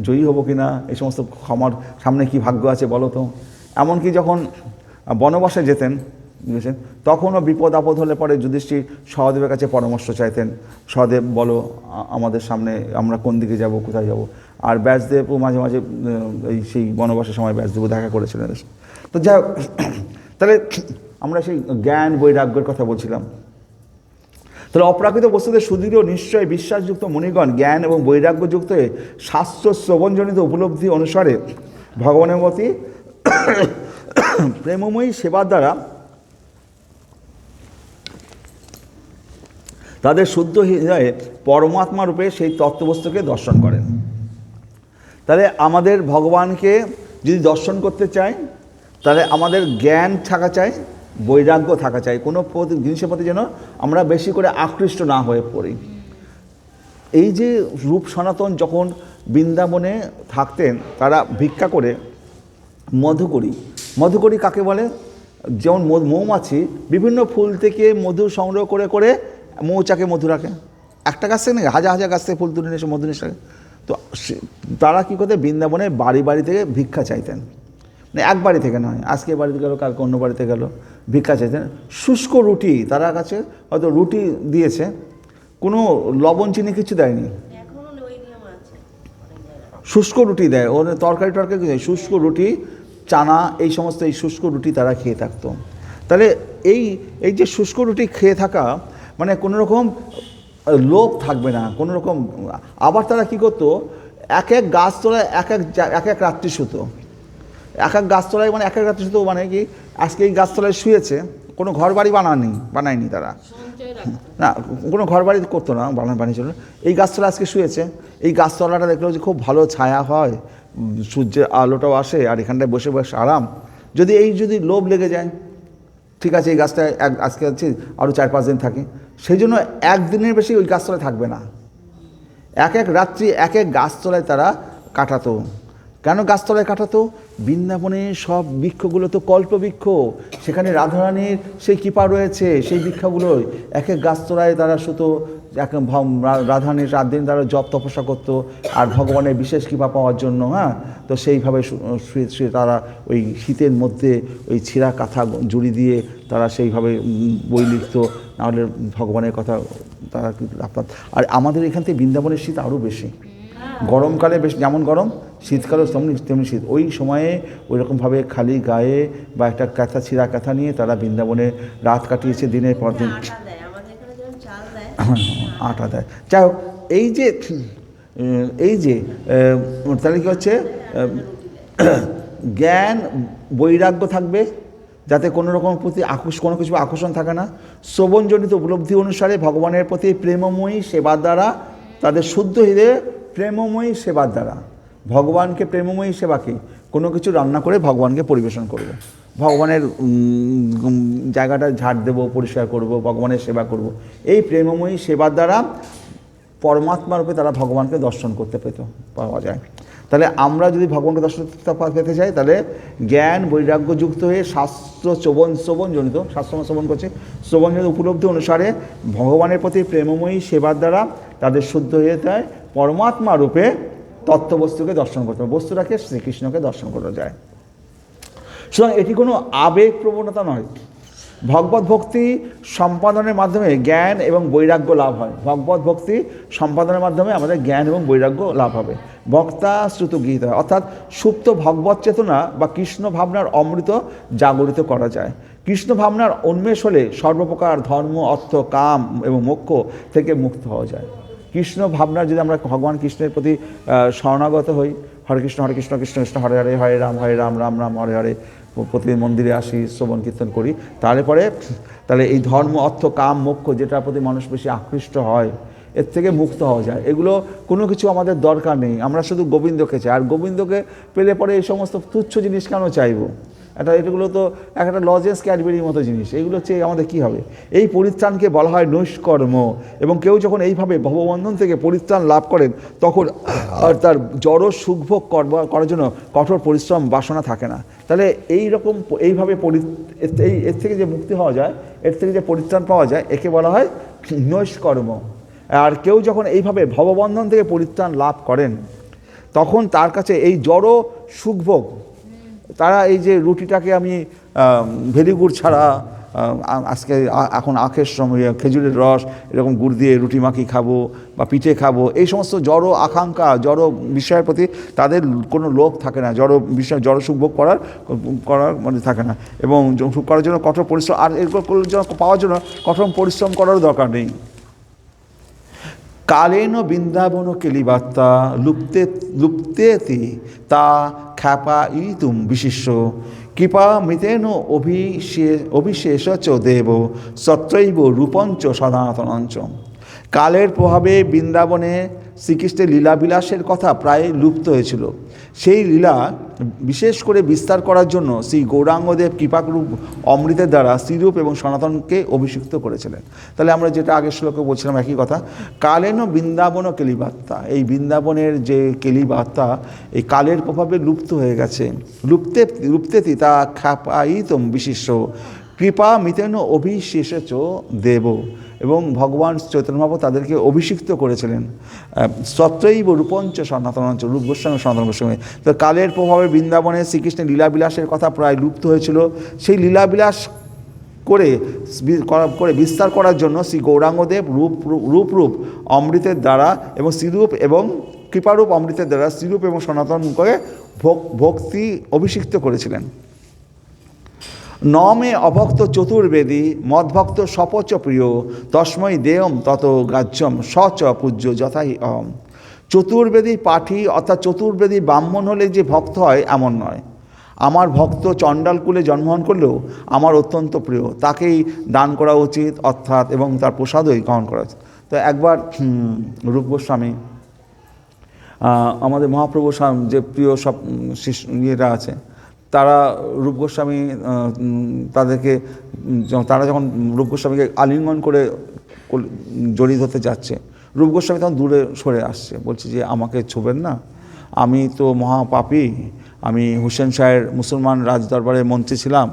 জয়ী হব কিনা, এই সমস্ত আমার সামনে কি ভাগ্য আছে বলো তো। এমনকি যখন বনবাসে যেতেন বুঝেছেন, তখনও বিপদ আপদ হলে পরে যুধিষ্ঠির সহদেবের কাছে পরামর্শ চাইতেন, সহদেব বলো আমাদের সামনে আমরা কোন দিকে যাব, কোথায় যাব। আর ব্যাসদেবও মাঝে মাঝে এই সেই বনবাসের সময় ব্যাসদেবও দেখা করেছিলেন। তো যাই হোক, তাহলে আমরা সেই জ্ঞান বৈরাগ্যের কথা বলছিলাম। তাহলে অপ্রাকৃত বস্তুতে সুদৃঢ় নিশ্চয় বিশ্বাসযুক্ত মণিগণ জ্ঞান এবং বৈরাগ্যযুক্ত হয়ে শাস্ত্র শ্রবণজনিত উপলব্ধি অনুসারে ভগবানের প্রতি প্রেমময়ী সেবার দ্বারা তাদের শুদ্ধ হৃদয়ে পরমাত্মা রূপে সেই তত্ত্ববস্তুকে দর্শন করেন। তাহলে আমাদের ভগবানকে যদি দর্শন করতে চাই, তাহলে আমাদের জ্ঞান থাকা চাই, বৈরাগ্য থাকা চাই, কোনো জিনিসের প্রতি যেন আমরা বেশি করে আকৃষ্ট না হয়ে পড়ি। এই যে রূপ সনাতন যখন বৃন্দাবনে থাকতেন, তারা ভিক্ষা করে মধুকরী কাকে বলে, যেমন মৌমাছি বিভিন্ন ফুল থেকে মধু সংগ্রহ করে করে মৌচাকে মধু রাখে, একটা গাছ থেকে নাকি হাজার হাজার গাছ থেকে ফুল তুলে নিয়ে এসে মধু নিয়ে আসে। তো তারা কী করতে, বৃন্দাবনে বাড়ি বাড়ি থেকে ভিক্ষা চাইতেন, মানে এক বাড়ি থেকে নয়, আজকে বাড়িতে গেল, কালকে অন্য বাড়িতে গেল, ভিক্ষা চাইতেন। শুষ্ক রুটি তারা কাছে হয়তো রুটি দিয়েছে, কোনো লবণ চিনি কিছু দেয়নি, শুষ্ক রুটি দেয়, ওর তরকারি দেয়, শুষ্ক রুটি, চানা, এই সমস্ত এই শুষ্ক রুটি তারা খেয়ে থাকতো। তাহলে এই যে শুষ্ক রুটি খেয়ে থাকা মানে কোনো রকম লোভ থাকবে না, কোনো রকম। আবার তারা কী করতো, এক এক গাছতলায় এক এক রাত্রি শুতো, এক এক গাছতলায় মানে এক এক রাত্রি শুতো, মানে কি আজকে এই গাছতলায় শুয়েছে, কোনো ঘর বাড়ি বানায়নি তারা, না কোনো ঘর বাড়ি করতো না, বানিয়েছিল, এই গাছতলা আজকে শুয়েছে, এই গাছতলাটা দেখলেও যে খুব ভালো ছায়া হয়, সূর্যের আলোটাও আসে, আর এখানটায় বসে বসে আরাম। যদি লোভ লেগে যায়, ঠিক আছে এই গাছটায় আজকে হচ্ছে আরও 4-5 দিন থাকে, সেই জন্য একদিনের বেশি ওই গাছতলায় থাকবে না, এক এক রাত্রি এক এক গাছতলায় তারা কাটাতো। কেন গাছতলায় কাটাতো? বৃন্দাবনে সব বৃক্ষগুলো তো কল্পবৃক্ষ, সেখানে রাধারানীর সেই কৃপা রয়েছে, সেই বৃক্ষগুলো এক এক গাছতলায় তারা শুতো, রাধারানীর 7 দিন তারা জপ তপস্যা করতো, আর ভগবানের বিশেষ কৃপা পাওয়ার জন্য। হ্যাঁ, তো সেইভাবে শুয়ে তারা ওই শীতের মধ্যে ওই ছিঁড়া কাঁথা জুড়ি দিয়ে তারা সেইভাবে বই লিখত, নাহলে ভগবানের কথা তারা আপনার। আর আমাদের এখান থেকে বৃন্দাবনের শীত আরও বেশি, গরমকালে বেশ যেমন গরম, শীতকালেও তেমনি শীত। ওই সময়ে ওইরকমভাবে খালি গায়ে বা একটা কাঁথা, ছিঁড়া কাঁথা নিয়ে তারা বৃন্দাবনে রাত কাটিয়েছে, দিনের পর দিন। আটা দেয়। যাই হোক, এই যে তাহলে কী হচ্ছে, জ্ঞান বৈরাগ্য থাকবে, যাতে কোনো রকম প্রতি কোনো কিছু আকর্ষণ থাকে না। শ্রবণজনিত উপলব্ধি অনুসারে ভগবানের প্রতি প্রেমময়ী সেবার দ্বারা তাদের শুদ্ধ হৃদয়ে প্রেমময়ী সেবার দ্বারা, ভগবানকে প্রেমময়ী সেবা কি, কোনো কিছু রান্না করে ভগবানকে পরিবেশন করব, ভগবানের জায়গাটা ঝাড় দেবো, পরিষ্কার করব, ভগবানের সেবা করব, এই প্রেমময়ী সেবার দ্বারা পরমাত্মা রূপে তারা ভগবানকে দর্শন করতে পাওয়া যায়। তাহলে আমরা যদি ভগবানকে দর্শন পেতে চাই, তাহলে জ্ঞান বৈরাগ্যযুক্ত হয়ে শাস্ত্র শ্রবণজনিত, শাস্ত্র শ্রবণ করছে, শ্রবণজনিত উপলব্ধি অনুসারে ভগবানের প্রতি প্রেমময়ী সেবার দ্বারা তাদের শুদ্ধ হয়ে যায় পরমাত্মা রূপে তত্ত্ববস্তুকে দর্শন করতে হবে, বস্তুটাকে শ্রীকৃষ্ণকে দর্শন করা যায়। সুতরাং এটি কোনো আবেগ প্রবণতা নয়। ভগবত ভক্তি সম্পাদনের মাধ্যমে জ্ঞান এবং বৈরাগ্য লাভ হয়। ভগবত ভক্তি সম্পাদনের মাধ্যমে আমাদের জ্ঞান এবং বৈরাগ্য লাভ হবে। বক্তা শ্রুত গীত হয়, অর্থাৎ সুপ্ত ভগবত চেতনা বা কৃষ্ণ ভাবনার অমৃত জাগরিত করা যায়। কৃষ্ণ ভাবনার উন্মেষ হলে সর্বপ্রকার ধর্ম, অর্থ, কাম এবং মোক্ষ থেকে মুক্ত হওয়া যায়। কৃষ্ণ ভাবনার যদি আমরা ভগবান কৃষ্ণের প্রতি শরণাগত হই, হরে কৃষ্ণ কৃষ্ণ কৃষ্ণ হরে হরে, হরে রাম রাম রাম হরে হরে, প্রতিদিন মন্দিরে আসি, শ্রবণ কীর্তন করি, তাহলে এই ধর্ম, অর্থ, কাম, মোক্ষ যেটার প্রতি মানুষ বেশি আকৃষ্ট হয়, এর থেকে মুক্ত হওয়া যায়। এগুলো কোনো কিছু আমাদের দরকার নেই, আমরা শুধু গোবিন্দকে চাই। আর গোবিন্দকে পেলে পরে এই সমস্ত তুচ্ছ জিনিস কেন চাইবো? এগুলো তো একটা লজেন্স, ক্যাডবেরির মতো জিনিস, এগুলো চেয়ে আমাদের কী হবে? এই পরিত্রাণকে বলা হয় নৈষ্কর্ম। এবং কেউ যখন এইভাবে ভববন্ধন থেকে পরিত্রাণ লাভ করেন, তখন আর তার জড় সুখভোগ করার জন্য কঠোর পরিশ্রম, বাসনা থাকে না। তাহলে এইভাবে এর থেকে যে মুক্তি হওয়া যায়, এর থেকে যে পরিত্রাণ পাওয়া যায়, একে বলা হয় নৈষ্কর্ম। আর কেউ যখন এইভাবে ভববন্ধন থেকে পরিত্রাণ লাভ করেন, তখন তার কাছে এই জড় সুখভোগ, তারা এই যে রুটিটাকে আমি ভেরি গুড় ছাড়া এখন আখের সময় খেজুরের রস এরকম গুড় দিয়ে রুটি মাখি খাবো বা পিঠে খাবো, এই সমস্ত জড় আকাঙ্ক্ষা, জড় বিষয়ের প্রতি তাদের কোনো লোভ থাকে না, জড় সুখভোগ করার মানে থাকে না। এবং সুখ করার জন্য কঠোর পরিশ্রম, আর এরপর পাওয়ার জন্য কঠোর পরিশ্রম করারও দরকার নেই। কালেন বৃন্দাবন কেলিবার্তা লুপ্তেতি তা খ্যাপা ইতুম বিশিষ্য কৃপা মৃতেন অভিশেষ চ দেব সত্রৈব রূপঞ্চ সনাতনঞ্চ। কালের প্রভাবে বৃন্দাবনে শ্রীকৃষ্ণের লীলাবিলাসের কথা প্রায় লুপ্ত হয়েছিল। সেই লীলা বিশেষ করে বিস্তার করার জন্য শ্রী গৌরাঙ্গদেব কৃপারূপ অমৃতের দ্বারা শ্রীরূপ এবং সনাতনকে অভিষিক্ত করেছিলেন। তাহলে আমরা যেটা আগের শ্লোকে বলছিলাম একই কথা, কালেন বৃন্দাবন কেলিবার্তা, এই বৃন্দাবনের যে কেলিবার্তা এই কালের প্রভাবে লুপ্ত হয়ে গেছে। লুপ্তেতি তা খ্যাপায়িতম বিশিষ্ট কৃপা মিতেন অভিশেষ দেব, এবং ভগবান চৈতন্য মহাপ্রভু তাদেরকে অভিষিক্ত করেছিলেন। সত্রৈব রূপঞ্চ সনাতনঞ্চ, রূপ গোস্বামী সনাতন গোস্বামী। তো কালের প্রভাবে বৃন্দাবনে শ্রীকৃষ্ণের লীলাবিলাসের কথা প্রায় লুপ্ত হয়েছিল। সেই লীলাবিলাস করে বিস্তার করার জন্য শ্রী গৌরাঙ্গদেব রূপ অমৃতের দ্বারা এবং শ্রীরূপ এবং কৃপারূপ অমৃতের দ্বারা শ্রীরূপ এবং সনাতনকে ভক্তি অভিষিক্ত করেছিলেন। নমে অভক্ত চতুর্বেদী মদ্ভক্ত সপচ প্রিয় তস্মৈ দেয়ম তত গ্রাহ্যম সচ পূজ্য যথাই অহম। চতুর্বেদী পাঠী অর্থাৎ চতুর্বেদী ব্রাহ্মণ হলে যে ভক্ত হয় এমন নয়। আমার ভক্ত চণ্ডালকুলে জন্মগ্রহণ করলেও আমার অত্যন্ত প্রিয়, তাকেই দান করা উচিত, অর্থাৎ এবং তার প্রসাদই গ্রহণ করা উচিত। তো একবার রূপ গোস্বামী, আমাদের মহাপ্রভু যে প্রিয় সব ইয়েরা আছে, তারা রূপ গোস্বামী তারা যখন রূপ গোস্বামীকে আলিঙ্গন করে জড়িয়ে ধরতে যাচ্ছে, রূপ গোস্বামী তখন দূরে সরে আসছে, বলছে যে আমাকে ছোবেন না, আমি তো মহাপাপী, আমি হুসেন শাহের মুসলমান রাজদরবারের মন্ত্রী ছিলাম,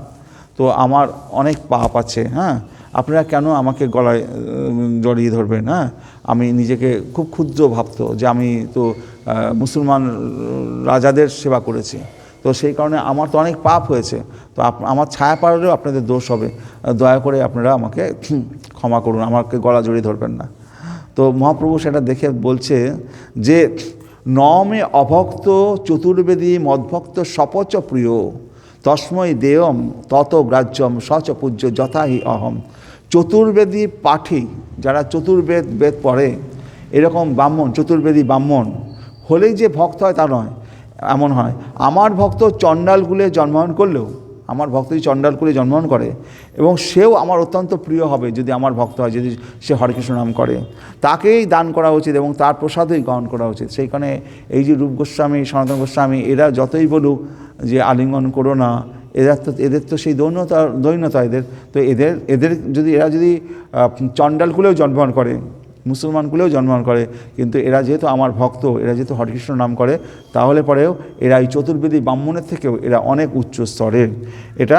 তো আমার অনেক পাপ আছে, হ্যাঁ, আপনারা কেন আমাকে গলায় জড়িয়ে ধরবেন? হ্যাঁ, আমি নিজেকে খুব ক্ষুদ্র ভাবতো যে আমি তো মুসলমান রাজাদের সেবা করেছি, তো সেই কারণে আমার তো অনেক পাপ হয়েছে, তো আমার ছায়া পাড়লেও আপনাদের দোষ হবে, দয়া করে আপনারা আমাকে ক্ষমা করুন, আমাকে গলা জড়িয়ে ধরবেন না। তো মহাপ্রভু সেটা দেখে বলছে যে নমে অভক্ত চতুর্বেদী মদ্ভক্ত সপচ প্রিয় তস্মৈ দেয়ম তত গ্রাহ্যম সচ পূজ্য যথাহি অহম। চতুর্বেদী পাঠী, যারা বেদ পড়ে, এরকম ব্রাহ্মণ, চতুর্বেদী ব্রাহ্মণ হলেই যে ভক্ত হয় তা নয়, এমন হয়। আমার ভক্ত চণ্ডালকুলে জন্মগ্রহণ করলেও, আমার ভক্ত যদি চণ্ডালকুলে জন্মগ্রহণ করে এবং সেও আমার অত্যন্ত প্রিয় হবে যদি আমার ভক্ত হয়, যদি সে হরেকৃষ্ণ নাম করে, তাকেই দান করা উচিত এবং তার প্রসাদই গ্রহণ করা উচিত। সেইখানে এই যে রূপ গোস্বামী, সনাতন গোস্বামী, এরা যতই বলুক যে আলিঙ্গন করো না, এদের তো সেই দৈন্যতা এদের, তো এরা যদি চণ্ডালকুলেও জন্মগ্রহণ করে, মুসলমানগুলোও জন্মগ্রহণ করে, কিন্তু এরা যেহেতু আমার ভক্ত, এরা যেহেতু হরেকৃষ্ণ নাম করে, তাহলে পরেও এরা এই চতুর্বেদী ব্রাহ্মণের থেকেও এরা অনেক উচ্চ স্তরের। এটা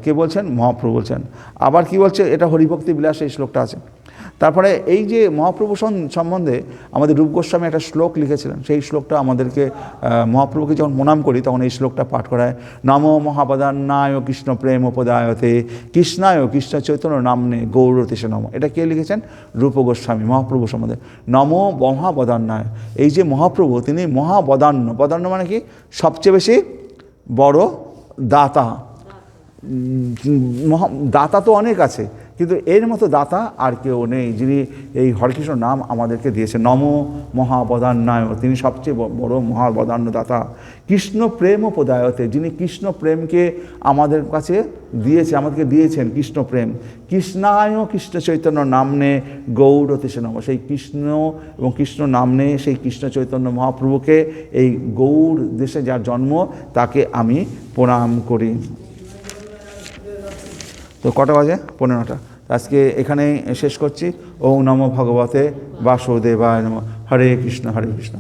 কে বলছেন? মহাপ্রভু বলছেন। আবার কি বলছে? এটা হরিভক্তি বিলাস, এই শ্লোকটা আছে। তারপরে এই যে মহাপ্রভু সম্বন্ধে আমাদের রূপ গোস্বামী একটা শ্লোক লিখেছিলেন, সেই শ্লোকটা আমাদেরকে মহাপ্রভুকে যখন প্রণাম করি তখন এই শ্লোকটা পাঠ করায়। নমো মহাপদান্নায় কৃষ্ণ প্রেম উপদায়তে কৃষ্ণায় কৃষ্ণ চৈতন্য নামনে গৌরতেশ নম। এটা কে লিখেছেন? রূপ গোস্বামী মহাপ্রভু সম্বন্ধে। নমো মহাবদান্নায়, এই যে মহাপ্রভু তিনি মহাবদান্য, বদান্য মানে কি? সবচেয়ে বেশি বড় দাতা, দাতা তো অনেক আছে, কিন্তু এর মতো দাতা আর কেউ নেই, যিনি এই হরেকৃষ্ণ নাম আমাদেরকে দিয়েছেন। নম মহাবদান্যায়, তিনি সবচেয়ে বড় মহাবদান্য দাতা। কৃষ্ণ প্রেম প্রদায়তে, যিনি কৃষ্ণ প্রেমকে আমাদের কাছে দিয়েছে, আমাদেরকে দিয়েছেন কৃষ্ণ প্রেম। কৃষ্ণায় কৃষ্ণ চৈতন্য নামনে গৌরতেশে নম, সেই কৃষ্ণ এবং কৃষ্ণ নামনে সেই কৃষ্ণ চৈতন্য মহাপ্রভুকে, এই গৌর দেশে যার জন্ম, তাকে আমি প্রণাম করি। তো কটা বাজে? 15টা। আজকে এখানেই শেষ করছি। ওম নমো ভগবতে বাসুদেবায় নমঃ। হরে কৃষ্ণ হরে কৃষ্ণ।